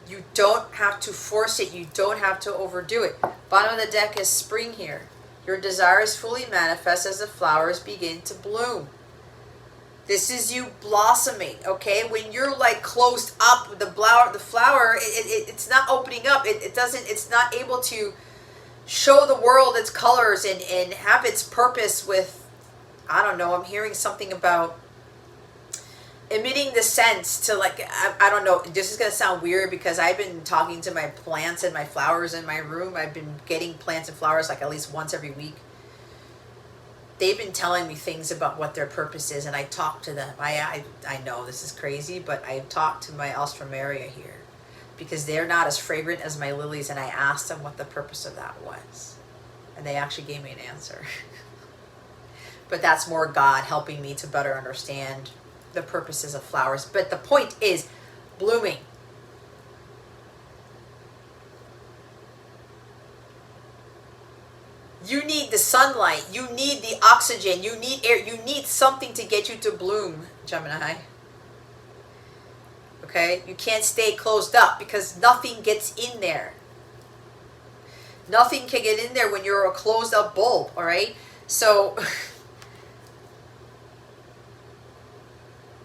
S1: You don't have to force it. You don't have to overdo it. Bottom of the deck is spring here. Your desires fully manifest as the flowers begin to bloom. This is you blossoming, okay? When you're like closed up, the flower, it's not opening up. It's not able to show the world its colors and have its purpose with, I don't know, I'm hearing something about emitting the sense to like, I don't know, this is going to sound weird because I've been talking to my plants and my flowers in my room. I've been getting plants and flowers like at least once every week. They've been telling me things about what their purpose is, and I talk to them. I know this is crazy, but I talked to my Alstroemeria here because they're not as fragrant as my lilies, and I asked them what the purpose of that was. And they actually gave me an answer. But that's more God helping me to better understand the purposes of flowers. But the point is blooming. You need the sunlight. You need the oxygen. You need air. You need something to get you to bloom, Gemini. Okay? You can't stay closed up because nothing gets in there. Nothing can get in there when you're a closed up bulb, all right? So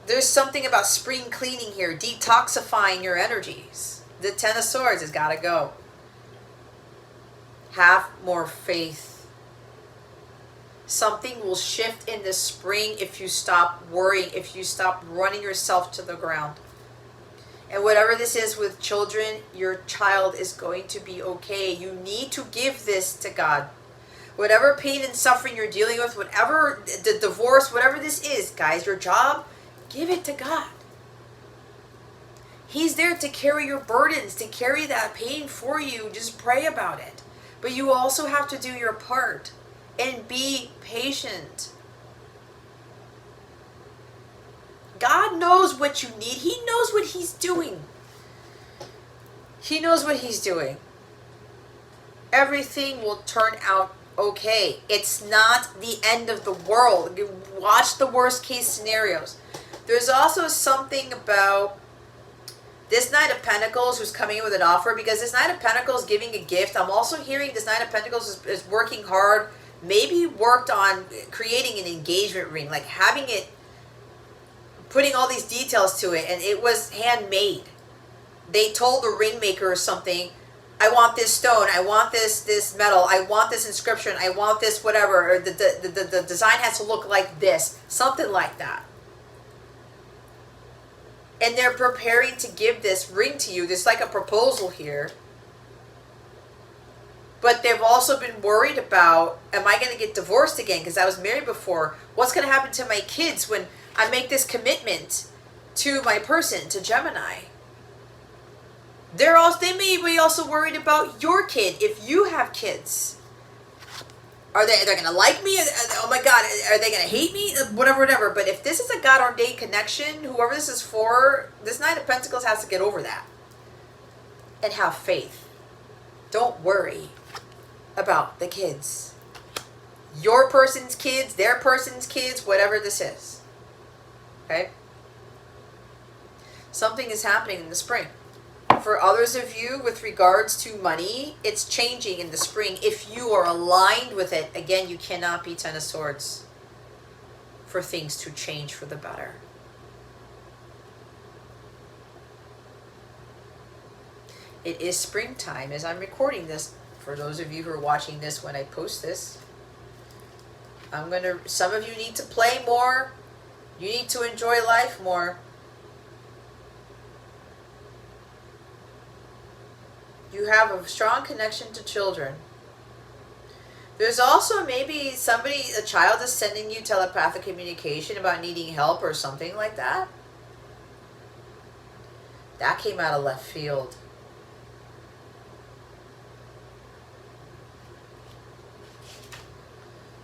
S1: there's something about spring cleaning here, detoxifying your energies. The Ten of Swords has got to go. Have more faith. Something will shift in the spring if you stop worrying, if you stop running yourself to the ground. And whatever this is with children, your child is going to be okay. You need to give this to God. Whatever pain and suffering you're dealing with, whatever the divorce, whatever this is, guys, your job, give it to God. He's there to carry your burdens, to carry that pain for you. Just pray about it. But you also have to do your part and be patient. God knows what you need. He knows what He's doing. He knows what He's doing. Everything will turn out okay. It's not the end of the world. You watch the worst case scenarios. There's also something about this Knight of Pentacles who's coming in with an offer, because this Knight of Pentacles giving a gift. I'm also hearing this Knight of Pentacles is working hard, maybe worked on creating an engagement ring, like having it, putting all these details to it, and it was handmade. They told the ring maker or something, I want this stone, I want this metal, I want this inscription, I want this whatever, or the design has to look like this, something like that. And they're preparing to give this ring to you. There's like a proposal here. But they've also been worried about, am I going to get divorced again? Because I was married before. What's going to happen to my kids when I make this commitment to my person, to Gemini? They may be also worried about your kid, if you have kids. They're going to like me? Oh my God, are they going to hate me? Whatever. But if this is a God-ordained connection, whoever this is for, this Knight of Pentacles has to get over that. And have faith. Don't worry about the kids. Your person's kids, their person's kids, whatever this is. Okay? Something is happening in the spring. For others of you, with regards to money, it's changing in the spring. If you are aligned with it, again, you cannot be Ten of Swords for things to change for the better. It is springtime as I'm recording this. For those of you who are watching this when I post this, some of you need to play more. You need to enjoy life more. You have a strong connection to children. There's also maybe a child is sending you telepathic communication about needing help or something like that. That came out of left field.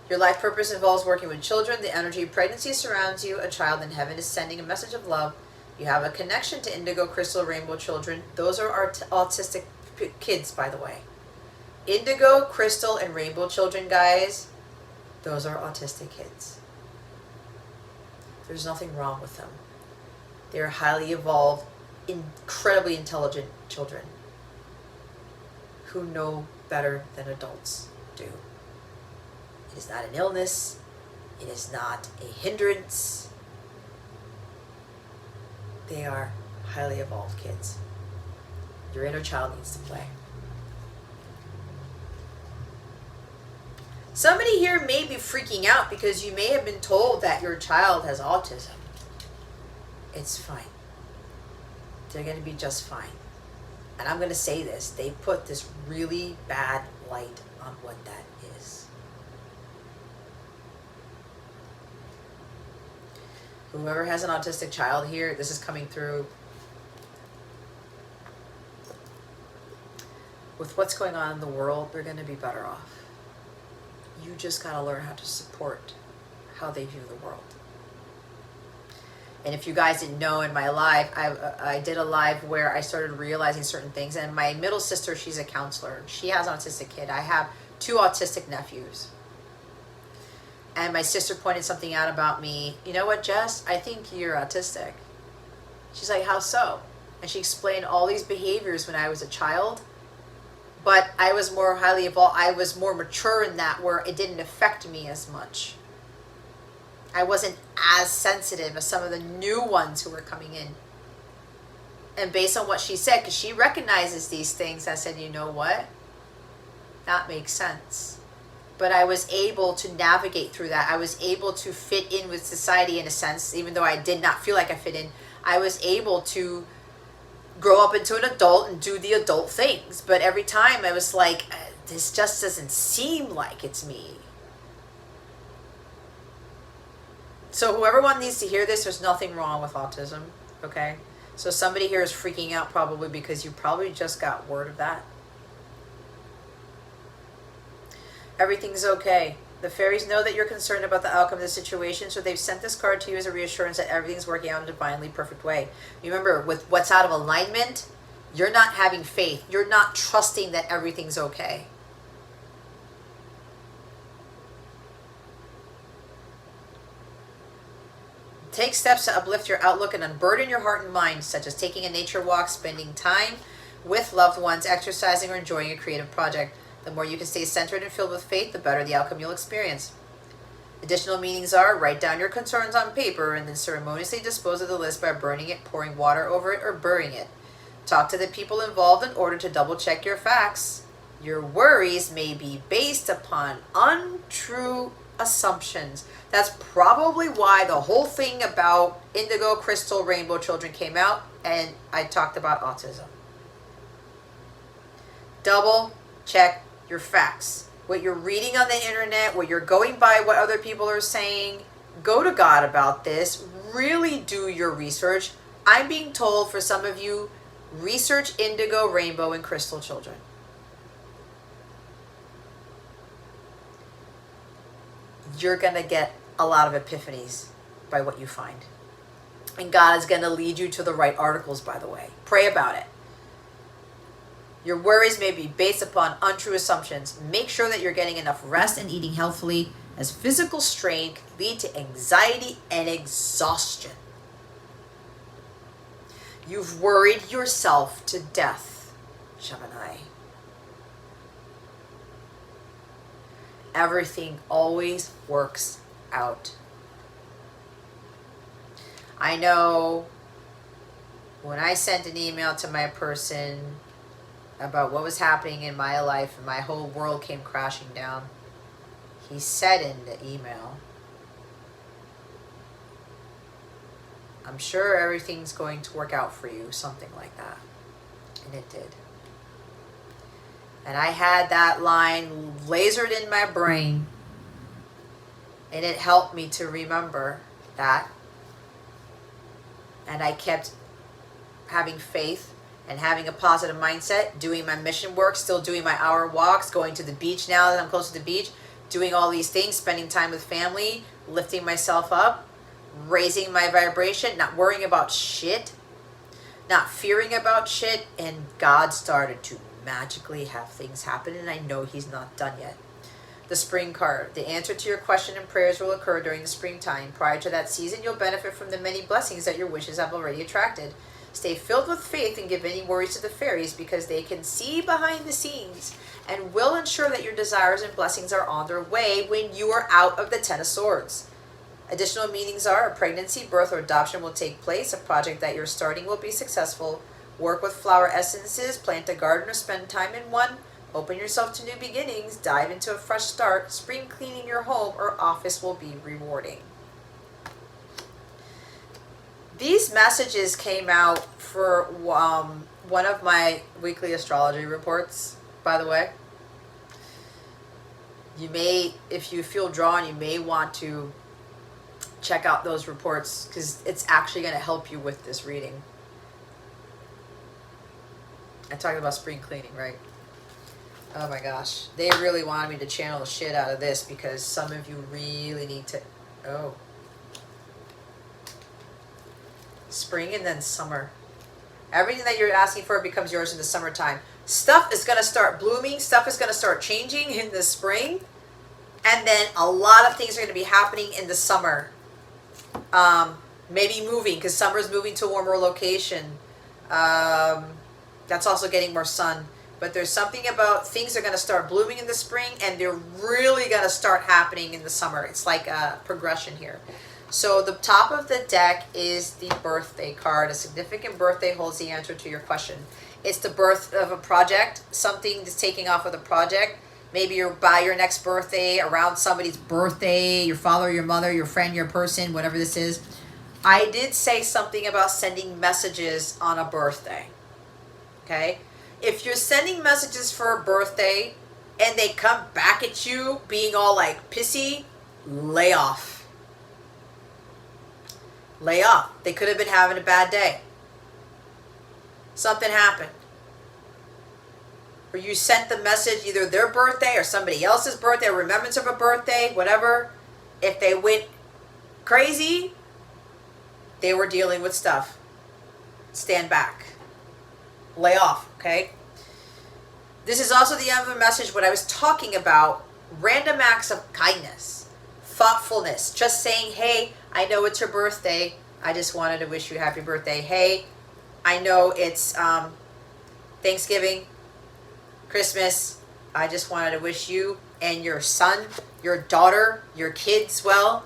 S1: Your life purpose involves working with children. The energy of pregnancy surrounds you. A child in heaven is sending a message of love. You have a connection to indigo, crystal, rainbow children. Those are autistic kids, by the way. Indigo, crystal, and rainbow children, guys, those are autistic kids. There's nothing wrong with them. They're highly evolved, incredibly intelligent children who know better than adults do. It is not an illness. It is not a hindrance. They are highly evolved kids. Your inner child needs to play. Somebody here may be freaking out because you may have been told that your child has autism. It's fine. They're going to be just fine. And I'm going to say this. They put this really bad light on what that is. Whoever has an autistic child here, this is coming through. With what's going on in the world, they're going to be better off. You just got to learn how to support how they view the world. And if you guys didn't know, in my live, I did a live where I started realizing certain things. And my middle sister, she's a counselor. She has an autistic kid. I have 2 autistic nephews. And my sister pointed something out about me. You know what, Jess? I think you're autistic. She's like, how so? And she explained all these behaviors when I was a child. But I was more highly evolved. I was more mature in that, where it didn't affect me as much. I wasn't as sensitive as some of the new ones who were coming in. And based on what she said, because she recognizes these things, I said, you know what? That makes sense. But I was able to navigate through that. I was able to fit in with society in a sense, even though I did not feel like I fit in. I was able to grow up into an adult and do the adult things. But every time I was like, this just doesn't seem like it's me. So whoever one needs to hear this, there's nothing wrong with autism, okay? So somebody here is freaking out probably because you probably just got word of that. Everything's okay. The fairies know that you're concerned about the outcome of the situation, so they've sent this card to you as a reassurance that everything's working out in a divinely perfect way. Remember, with what's out of alignment, you're not having faith. You're not trusting that everything's okay. Take steps to uplift your outlook and unburden your heart and mind, such as taking a nature walk, spending time with loved ones, exercising, or enjoying a creative project. The more you can stay centered and filled with faith, the better the outcome you'll experience. Additional meanings are: write down your concerns on paper and then ceremoniously dispose of the list by burning it, pouring water over it, or burying it. Talk to the people involved in order to double check your facts. Your worries may be based upon untrue assumptions. That's probably why the whole thing about indigo, crystal, rainbow children came out, and I talked about autism. Double check your facts. What you're reading on the internet, what you're going by, what other people are saying, go to God about this. Really do your research. I'm being told, for some of you, research indigo, rainbow, and crystal children. You're going to get a lot of epiphanies by what you find. And God is going to lead you to the right articles, by the way. Pray about it. Your worries may be based upon untrue assumptions. Make sure that you're getting enough rest and eating healthfully, as physical strain can lead to anxiety and exhaustion. You've worried yourself to death, Gemini. Everything always works out. I know when I sent an email to my person about what was happening in my life and my whole world came crashing down, he said in the email, "I'm sure everything's going to work out for you," something like that. And it did. And I had that line lasered in my brain, and it helped me to remember that. And I kept having faith and having a positive mindset, doing my mission work, still doing my hour walks, going to the beach now that I'm close to the beach, doing all these things, spending time with family, lifting myself up, raising my vibration, not worrying about shit, not fearing about shit, and God started to magically have things happen, and I know he's not done yet. The spring card. The answer to your question and prayers will occur during the springtime. Prior to that season, you'll benefit from the many blessings that your wishes have already attracted. Stay filled with faith and give any worries to the fairies, because they can see behind the scenes and will ensure that your desires and blessings are on their way when you are out of the Ten of Swords. Additional meanings are: a pregnancy, birth, or adoption will take place. A project that you're starting will be successful. Work with flower essences, plant a garden, or spend time in one. Open yourself to new beginnings, dive into a fresh start. Spring cleaning your home or office will be rewarding. These messages came out for one of my weekly astrology reports, by the way. You may, if you feel drawn, you may want to check out those reports, because it's actually going to help you with this reading. I talked about spring cleaning, right? Oh my gosh. They really wanted me to channel the shit out of this, because some of you really need to... Oh. Spring and then summer. Everything that you're asking for becomes yours in the summertime. Stuff is going to start blooming. Stuff is going to start changing in the spring. And then a lot of things are going to be happening in the summer. Maybe moving, because summer's moving to a warmer location. That's also getting more sun. But there's something about things are going to start blooming in the spring, and they're really going to start happening in the summer. It's like a progression here. So the top of the deck is the birthday card. A significant birthday holds the answer to your question. It's the birth of a project. Something is taking off with a project. Maybe you're by your next birthday, around somebody's birthday, your father, your mother, your friend, your person, whatever this is. I did say something about sending messages on a birthday. Okay? If you're sending messages for a birthday and they come back at you being all like pissy, lay off. Lay off. They could have been having a bad day. Something happened. Or you sent the message, either their birthday or somebody else's birthday, or remembrance of a birthday, whatever. If they went crazy, they were dealing with stuff. Stand back. Lay off, okay? This is also the end of the message, what I was talking about, random acts of kindness. thoughtfulness. Just saying, hey, I know it's your birthday. I just wanted to wish you a happy birthday. Hey, I know it's Thanksgiving, Christmas. I just wanted to wish you and your son, your daughter, your kids well.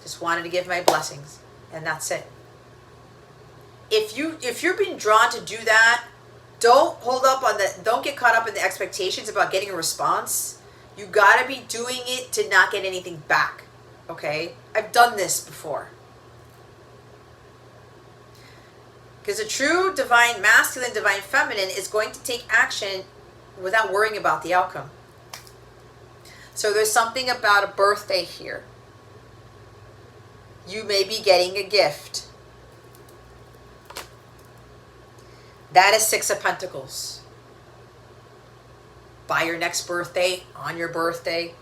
S1: Just wanted to give my blessings. And that's it. If you're being drawn to do that, don't get caught up in the expectations about getting a response. You gotta be doing it to not get anything back. Okay? I've done this before. Because a true divine masculine, divine feminine is going to take action without worrying about the outcome. So there's something about a birthday here. You may be getting a gift. That is Six of Pentacles. By your next birthday, on your birthday.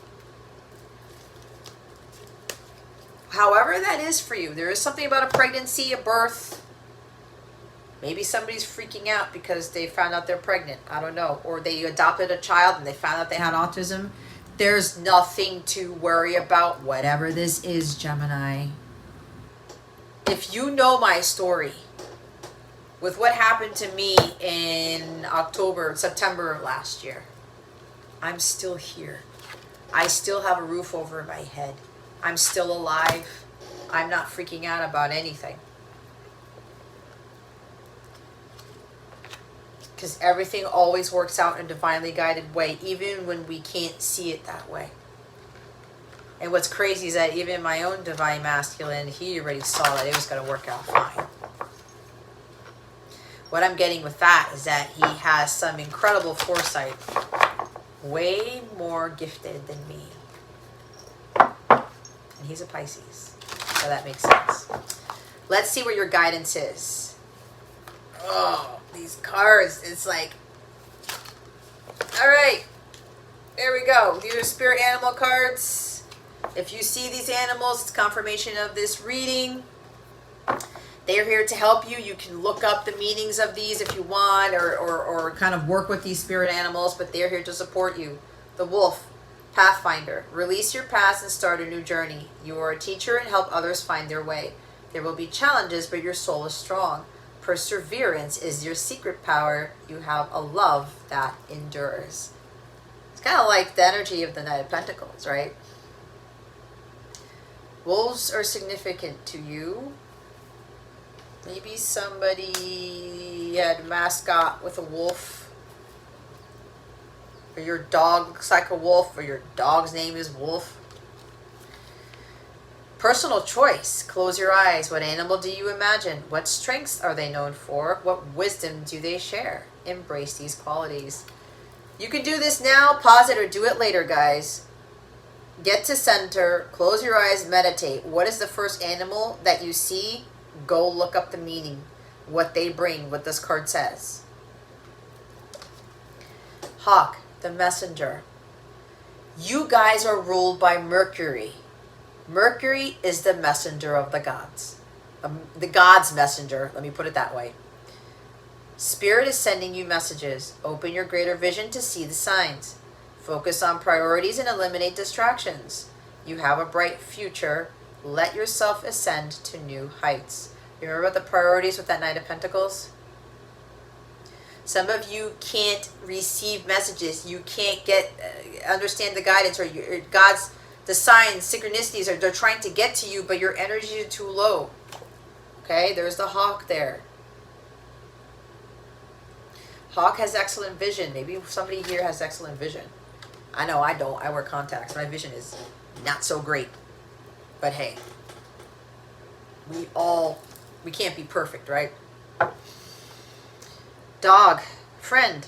S1: However that is for you. There is something about a pregnancy, a birth. Maybe somebody's freaking out because they found out they're pregnant. I don't know. Or they adopted a child and they found out they had autism. There's nothing to worry about, whatever this is, Gemini. If you know my story, with what happened to me in September of last year, I'm still here. I still have a roof over my head. I'm still alive. I'm not freaking out about anything. Because everything always works out in a divinely guided way, even when we can't see it that way. And what's crazy is that even my own divine masculine, he already saw that it was going to work out fine. What I'm getting with that is that he has some incredible foresight. Way more gifted than me. And he's a Pisces. So that makes sense. Let's see what your guidance is. Oh, these cards. It's like... Alright. There we go. These are spirit animal cards. If you see these animals, it's confirmation of this reading. They are here to help you. You can look up the meanings of these if you want, or kind of work with these spirit animals, but they're here to support you. The wolf, pathfinder. Release your past and start a new journey. You are a teacher and help others find their way. There will be challenges, but your soul is strong. Perseverance is your secret power. You have a love that endures. It's kind of like the energy of the Knight of Pentacles, right? Wolves are significant to you. Maybe somebody had a mascot with a wolf. Or your dog looks like a wolf. Or your dog's name is Wolf. Personal choice. Close your eyes. What animal do you imagine? What strengths are they known for? What wisdom do they share? Embrace these qualities. You can do this now, pause it, or do it later, guys. Get to center, close your eyes, meditate. What is the first animal that you see? Go look up the meaning, what they bring, what this card says. Hawk, the messenger. You guys are ruled by Mercury. Mercury is the messenger of the gods. The gods' messenger, let me put it that way. Spirit is sending you messages. Open your greater vision to see the signs. Focus on priorities and eliminate distractions. You have a bright future. Let yourself ascend to new heights. You remember the priorities with that Knight of Pentacles? Some of you can't receive messages. You can't understand the guidance, or the signs, synchronicities, they're trying to get to you, but your energy is too low. Okay, there's the hawk there. Hawk has excellent vision. Maybe somebody here has excellent vision. I know I don't. I wear contacts. My vision is not so great. But hey, we can't be perfect, right? Dog, friend,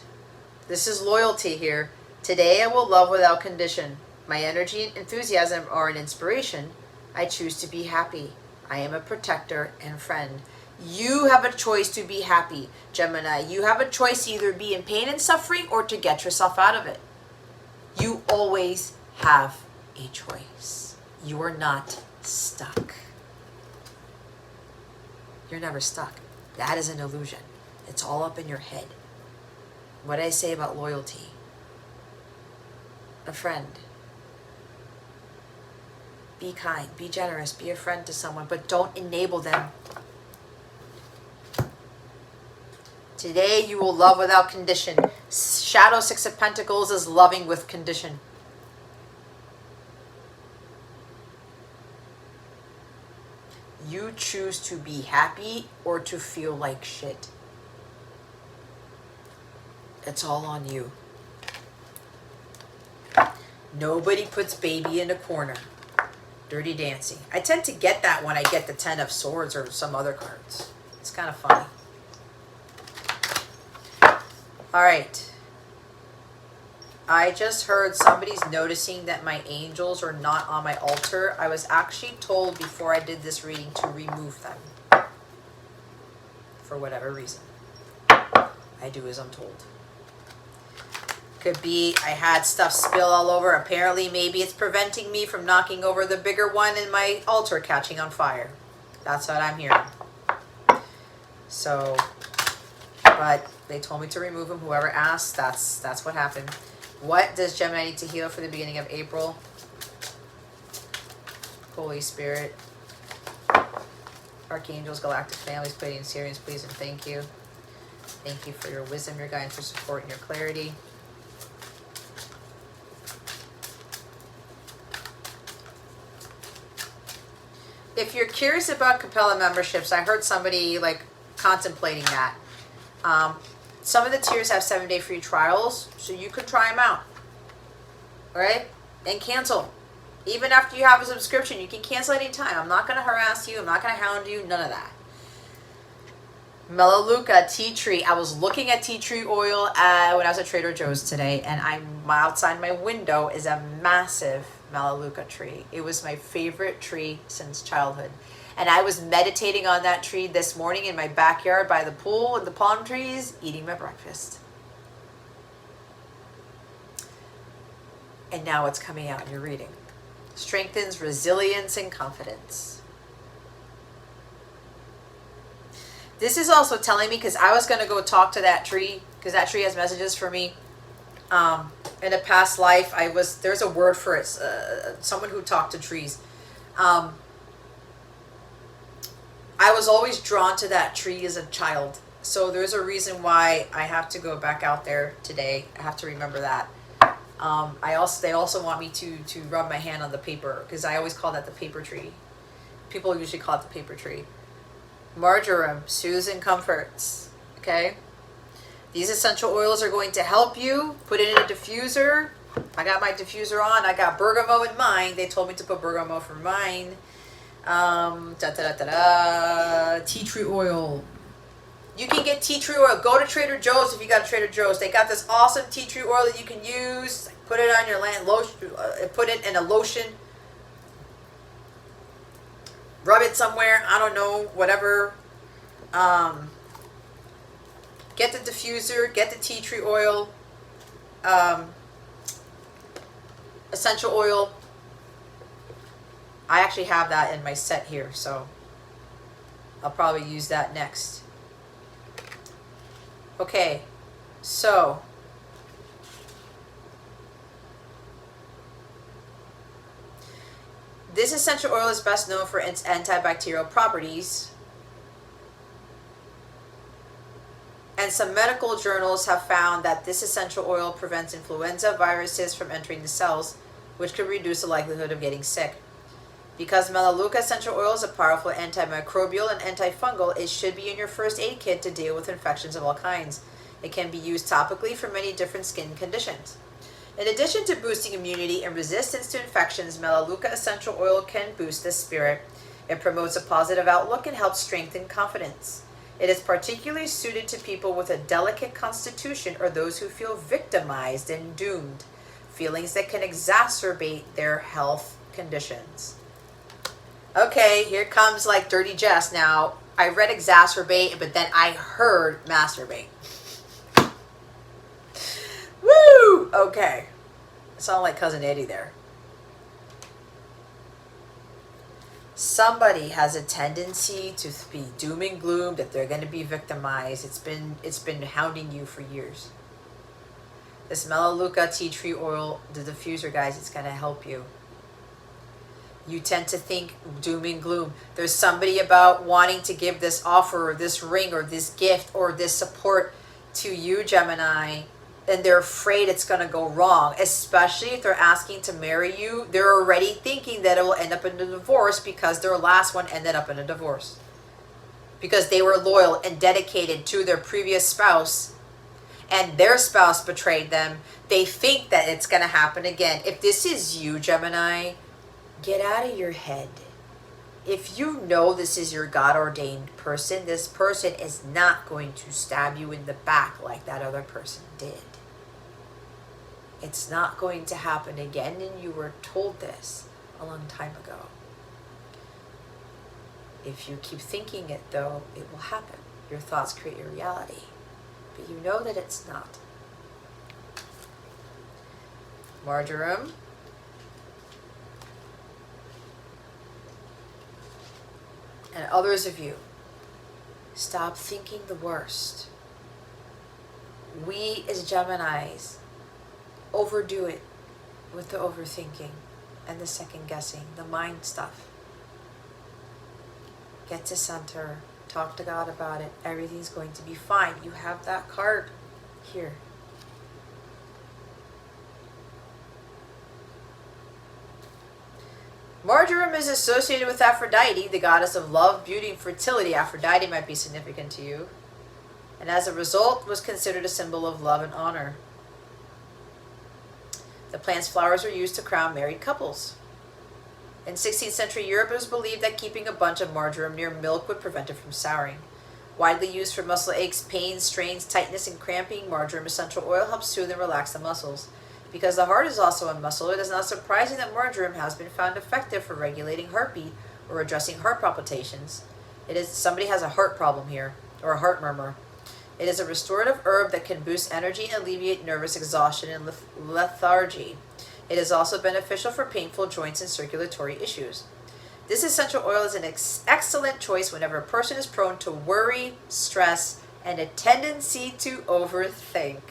S1: this is loyalty here. Today I will love without condition. My energy and enthusiasm are an inspiration. I choose to be happy. I am a protector and friend. You have a choice to be happy, Gemini. You have a choice to either be in pain and suffering or to get yourself out of it. You always have a choice. You are not stuck. You're never stuck. That is an illusion. It's all up in your head. What did I say about loyalty? A friend. Be kind, be generous, be a friend to someone, but don't enable them. Today you will love without condition. Shadow 6 of Pentacles is loving with condition. You choose to be happy or to feel like shit. It's all on you. Nobody puts baby in a corner. Dirty Dancing. I tend to get that when I get the 10 of Swords or some other cards. It's kind of funny. All right. I just heard somebody's noticing that my angels are not on my altar. I was actually told before I did this reading to remove them. For whatever reason. I do as I'm told. Could be I had stuff spill all over. Apparently, maybe it's preventing me from knocking over the bigger one in my altar catching on fire. That's what I'm hearing. So, but they told me to remove them. Whoever asked, that's what happened. What does Gemini need to heal for the beginning of April? Holy Spirit. Archangels, galactic families, Pleiadian, Sirians, please and thank you. Thank you for your wisdom, your guidance, your support, and your clarity. If you're curious about Capella memberships, I heard somebody like contemplating that. Some of the tiers have 7-day free trials, so you can try them out. All right? And cancel. Even after you have a subscription, you can cancel anytime. I'm not going to harass you. I'm not going to hound you. None of that. Melaleuca tea tree. I was looking at tea tree oil when I was at Trader Joe's today, and outside my window is a massive Melaleuca tree. It was my favorite tree since childhood. And I was meditating on that tree this morning in my backyard by the pool and the palm trees, eating my breakfast. And now it's coming out in your reading. Strengthens resilience and confidence. This is also telling me, because I was going to go talk to that tree, because that tree has messages for me. In a past life, there's a word for it, someone who talked to trees. I was always drawn to that tree as a child. So there's a reason why I have to go back out there today. I have to remember that. They also want me to rub my hand on the paper, because I always call that the paper tree. People usually call it the paper tree. Marjoram, soothes and comforts. Okay? These essential oils are going to help you. Put it in a diffuser. I got my diffuser on. I got bergamot in mine. They told me to put bergamot for mine. Tea tree oil. You can get tea tree oil. Go to Trader Joe's if you got a Trader Joe's. They got this awesome tea tree oil that you can use. Put it on your lotion. Put it in a lotion. Rub it somewhere. I don't know. Whatever. Get the diffuser. Get the tea tree oil. Essential oil. I actually have that in my set here, so I'll probably use that next. Okay, so this essential oil is best known for its antibacterial properties. And some medical journals have found that this essential oil prevents influenza viruses from entering the cells, which could reduce the likelihood of getting sick. Because Melaleuca essential oil is a powerful antimicrobial and antifungal, it should be in your first aid kit to deal with infections of all kinds. It can be used topically for many different skin conditions. In addition to boosting immunity and resistance to infections, Melaleuca essential oil can boost the spirit. It promotes a positive outlook and helps strengthen confidence. It is particularly suited to people with a delicate constitution or those who feel victimized and doomed, feelings that can exacerbate their health conditions. Okay, here comes like dirty Jess. Now, I read exacerbate, but then I heard masturbate. Woo! Okay. Sound like Cousin Eddie there. Somebody has a tendency to be doom and gloom, that they're going to be victimized. It's been hounding you for years. This Melaleuca tea tree oil, the diffuser, guys, it's going to help you. You tend to think doom and gloom. There's somebody about wanting to give this offer or this ring or this gift or this support to you, Gemini, and they're afraid it's going to go wrong, especially if they're asking to marry you. They're already thinking that it will end up in a divorce because their last one ended up in a divorce. Because they were loyal and dedicated to their previous spouse and their spouse betrayed them. They think that it's going to happen again. If this is you, Gemini, get out of your head. If you know this is your God-ordained person, this person is not going to stab you in the back like that other person did. It's not going to happen again, and you were told this a long time ago. If you keep thinking it, though, it will happen. Your thoughts create your reality, but you know that it's not. Marjoram. And others of you, stop thinking the worst. We as Geminis overdo it with the overthinking and the second guessing, the mind stuff. Get to center, talk to God about it. Everything's going to be fine. You have that card here. Marjoram is associated with Aphrodite, the goddess of love, beauty, and fertility. Aphrodite might be significant to you, and as a result was considered a symbol of love and honor. The plant's flowers were used to crown married couples. In 16th century Europe, it was believed that keeping a bunch of marjoram near milk would prevent it from souring. Widely used for muscle aches, pains, strains, tightness, and cramping, marjoram essential oil helps soothe and relax the muscles. Because the heart is also a muscle, it is not surprising that marjoram has been found effective for regulating heartbeat or addressing heart palpitations. Somebody has a heart problem here, or a heart murmur. It is a restorative herb that can boost energy and alleviate nervous exhaustion and lethargy. It is also beneficial for painful joints and circulatory issues. This essential oil is an excellent choice whenever a person is prone to worry, stress, and a tendency to overthink.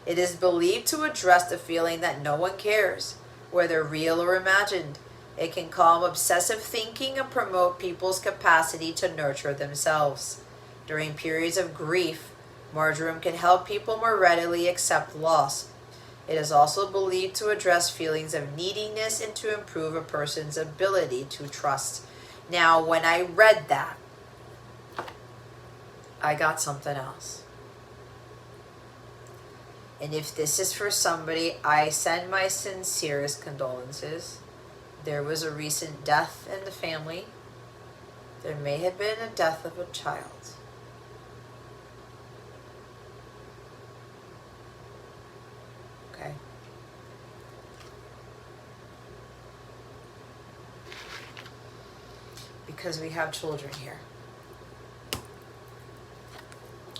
S1: It is believed to address the feeling that no one cares, whether real or imagined. It can calm obsessive thinking and promote people's capacity to nurture themselves. During periods of grief, marjoram can help people more readily accept loss. It is also believed to address feelings of neediness and to improve a person's ability to trust. Now, when I read that, I got something else. And if this is for somebody, I send my sincerest condolences. There was a recent death in the family. There may have been a death of a child. Okay. Because we have children here.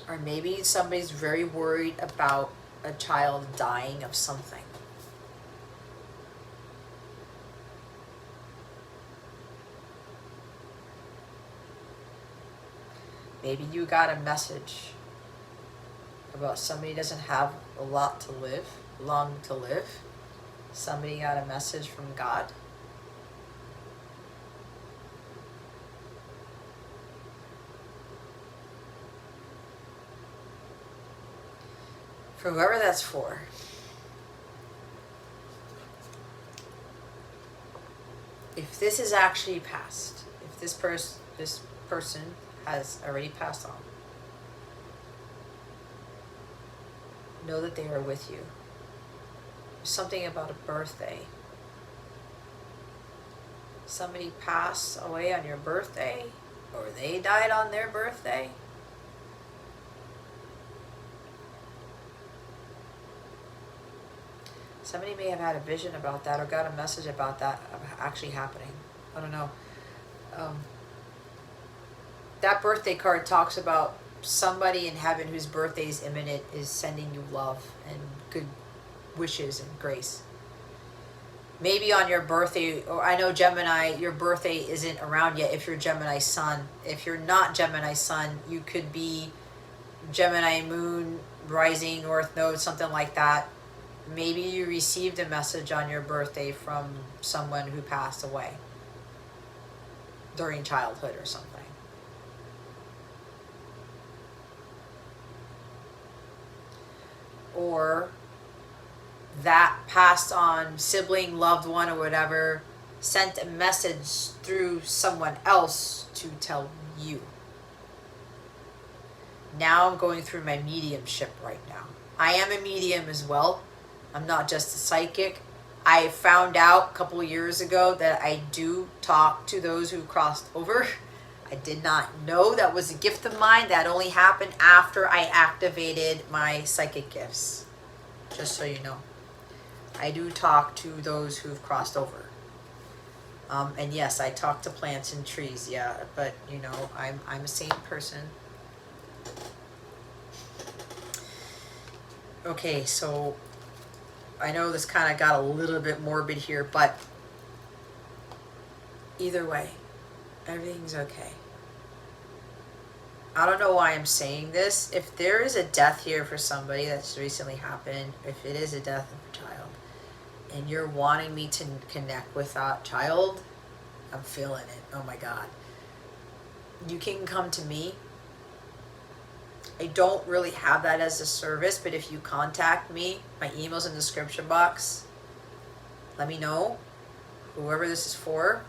S1: Or maybe somebody's very worried about a child dying of something. Maybe you got a message about somebody doesn't have a lot to live, long to live. Somebody got a message from God. For whoever that's for. If this is actually passed, if this person has already passed on, know that they are with you. There's something about a birthday. Somebody passed away on your birthday, or they died on their birthday. Somebody may have had a vision about that or got a message about that actually happening. I don't know. That birthday card talks about somebody in heaven whose birthday is imminent is sending you love and good wishes and grace. Maybe on your birthday, or I know Gemini, your birthday isn't around yet if you're Gemini Sun. If you're not Gemini Sun, you could be Gemini Moon, Rising, North Node, something like that. Maybe you received a message on your birthday from someone who passed away. during childhood or something. Or that passed on sibling, loved one, or whatever sent a message through someone else to tell you. Now I'm going through my mediumship right now. I am a medium as well. I'm not just a psychic. I found out a couple of years ago that I do talk to those who crossed over. I did not know that was a gift of mine. That only happened after I activated my psychic gifts. Just so you know. I do talk to those who've crossed over. And yes, I talk to plants and trees, yeah. But, you know, I'm a sane person. Okay, so I know this kind of got a little bit morbid here, but either way, everything's okay. I don't know why I'm saying this. If there is a death here for somebody that's recently happened, if it is a death of a child, and you're wanting me to connect with that child, I'm feeling it. Oh my God. You can come to me. I don't really have that as a service, but if you contact me, my email's in the description box. Let me know, whoever this is for.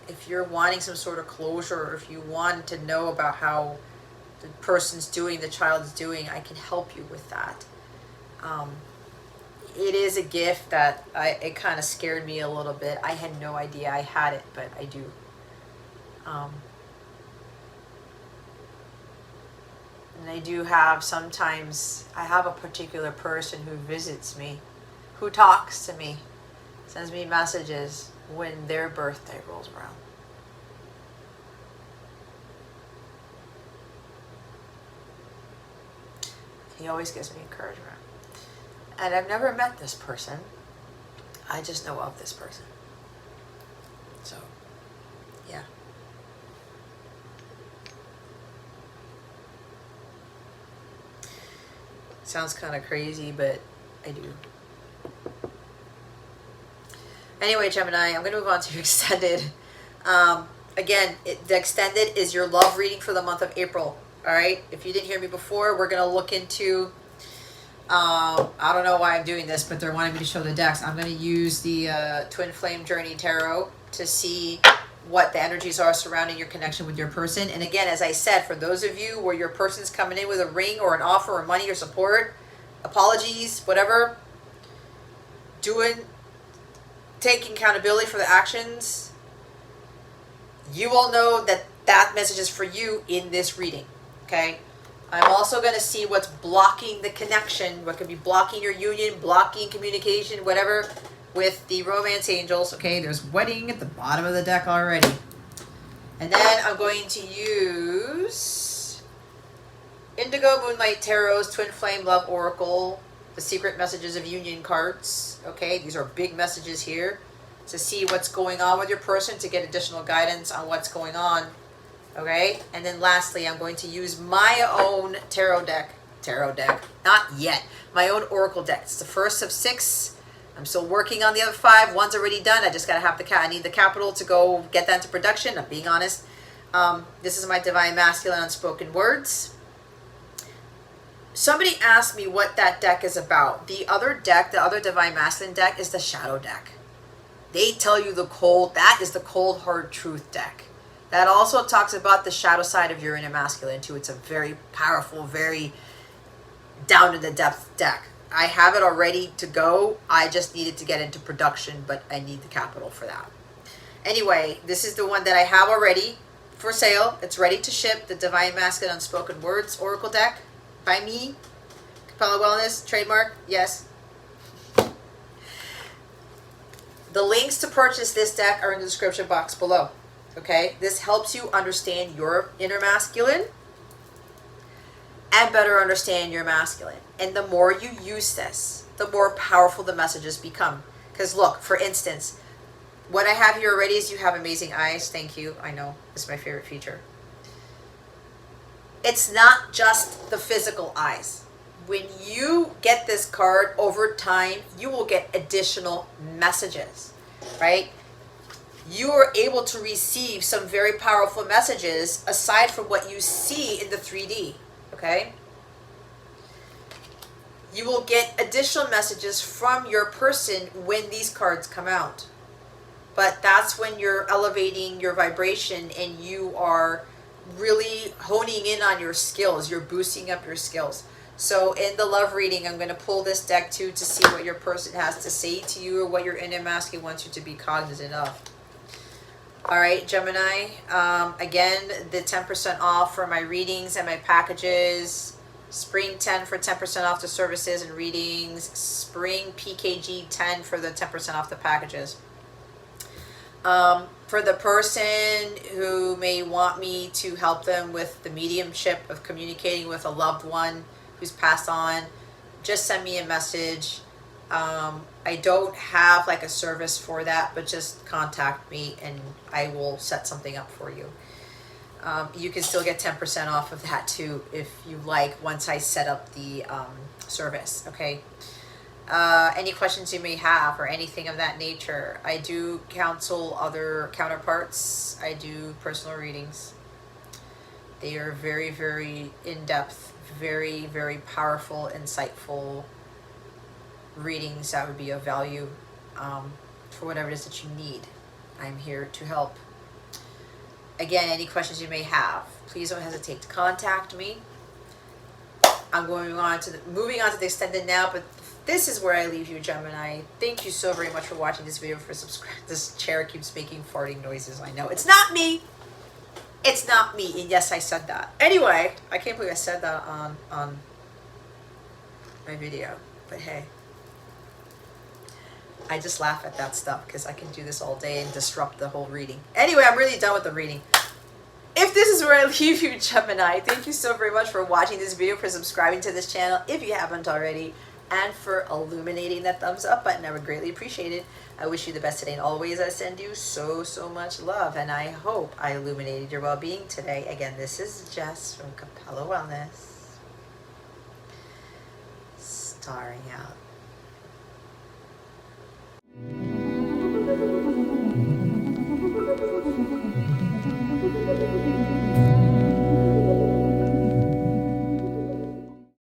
S1: If you're wanting some sort of closure, or if you want to know about how the person's doing, the child's doing, I can help you with that. It is a gift that it kind of scared me a little bit. I had no idea I had it, but I do. And I do have, sometimes I have a particular person who visits me, who talks to me, sends me messages when their birthday rolls around. He always gives me encouragement. And I've never met this person. I just know of this person. So, yeah. Sounds kind of crazy, but I do. Anyway, Gemini, I'm going to move on to your extended. Again, the extended is your love reading for the month of April. All right? If you didn't hear me before, we're going to look into... I don't know why I'm doing this, but they're wanting me to show the decks. I'm going to use the Twin Flame Journey Tarot to see what the energies are surrounding your connection with your person. And again, as I said, for those of you where your person's coming in with a ring or an offer or money or support, apologies, whatever, taking accountability for the actions, you will know that that message is for you in this reading, okay? I'm also going to see what's blocking the connection, what could be blocking your union, blocking communication, whatever, with the romance angels. Okay, there's wedding at the bottom of the deck already. And then I'm going to use Indigo Moonlight Tarot's Twin Flame Love Oracle, the Secret Messages of Union cards. Okay, these are big messages here to see what's going on with your person, to get additional guidance on what's going on. Okay, and then lastly, I'm going to use my own tarot deck, not yet, my own oracle deck. It's the first of 6. I'm still working on the other 5. One's already done. I just got to have I need the capital to go get that into production. I'm being honest. This is my Divine Masculine Unspoken Words. Somebody asked me what that deck is about. The other deck, the other Divine Masculine deck, is the Shadow deck. They tell you that is the cold, hard truth deck. That also talks about the shadow side of your inner masculine too. It's a very powerful, very down to the depth deck. I have it all ready to go. I just needed to get into production, but I need the capital for that. Anyway, this is the one that I have already for sale. It's ready to ship. The Divine Masculine Unspoken Words Oracle deck by me. Capella Wellness, trademark, yes. The links to purchase this deck are in the description box below. Okay, this helps you understand your inner masculine and better understand your masculine. And the more you use this, the more powerful the messages become. Because look, for instance, what I have here already is you have amazing eyes. Thank you. I know, this is my favorite feature. It's not just the physical eyes. When you get this card over time, you will get additional messages, right? you are able to receive some very powerful messages aside from what you see in the 3D, okay? You will get additional messages from your person when these cards come out. But that's when you're elevating your vibration and you are really honing in on your skills. You're boosting up your skills. So in the love reading, I'm going to pull this deck too to see what your person has to say to you or what your inner masculine wants you to be cognizant of. All right, Gemini. Again, the 10% off for my readings and my packages. Spring 10 for 10% off the services and readings. Spring PKG 10 for the 10% off the packages. For the person who may want me to help them with the mediumship of communicating with a loved one who's passed on, just send me a message. I don't have like a service for that, but just contact me and I will set something up for you. You can still get 10% off of that too if you like once I set up the service, okay? Any questions you may have or anything of that nature. I do counsel other counterparts. I do personal readings. They are very, very in-depth, very, very powerful, insightful readings that would be of value for whatever it is that you need. I'm here to help. Again, any questions you may have, please don't hesitate to contact me. I'm moving on to the extended now, but this is where I leave you, Gemini. Thank you so very much for watching this video, for subscribing. This chair keeps making farting noises. I know. It's not me. It's not me. And yes, I said that. Anyway, I can't believe I said that on my video. But hey, I just laugh at that stuff because I can do this all day and disrupt the whole reading. Anyway, I'm really done with the reading. If this is where I leave you, Gemini, thank you so very much for watching this video, for subscribing to this channel if you haven't already, and for illuminating that thumbs up button. I would greatly appreciate it. I wish you the best today, and always I send you so, so much love, and I hope I illuminated your well-being today. Again, this is Jess from Capella Wellness, starring out.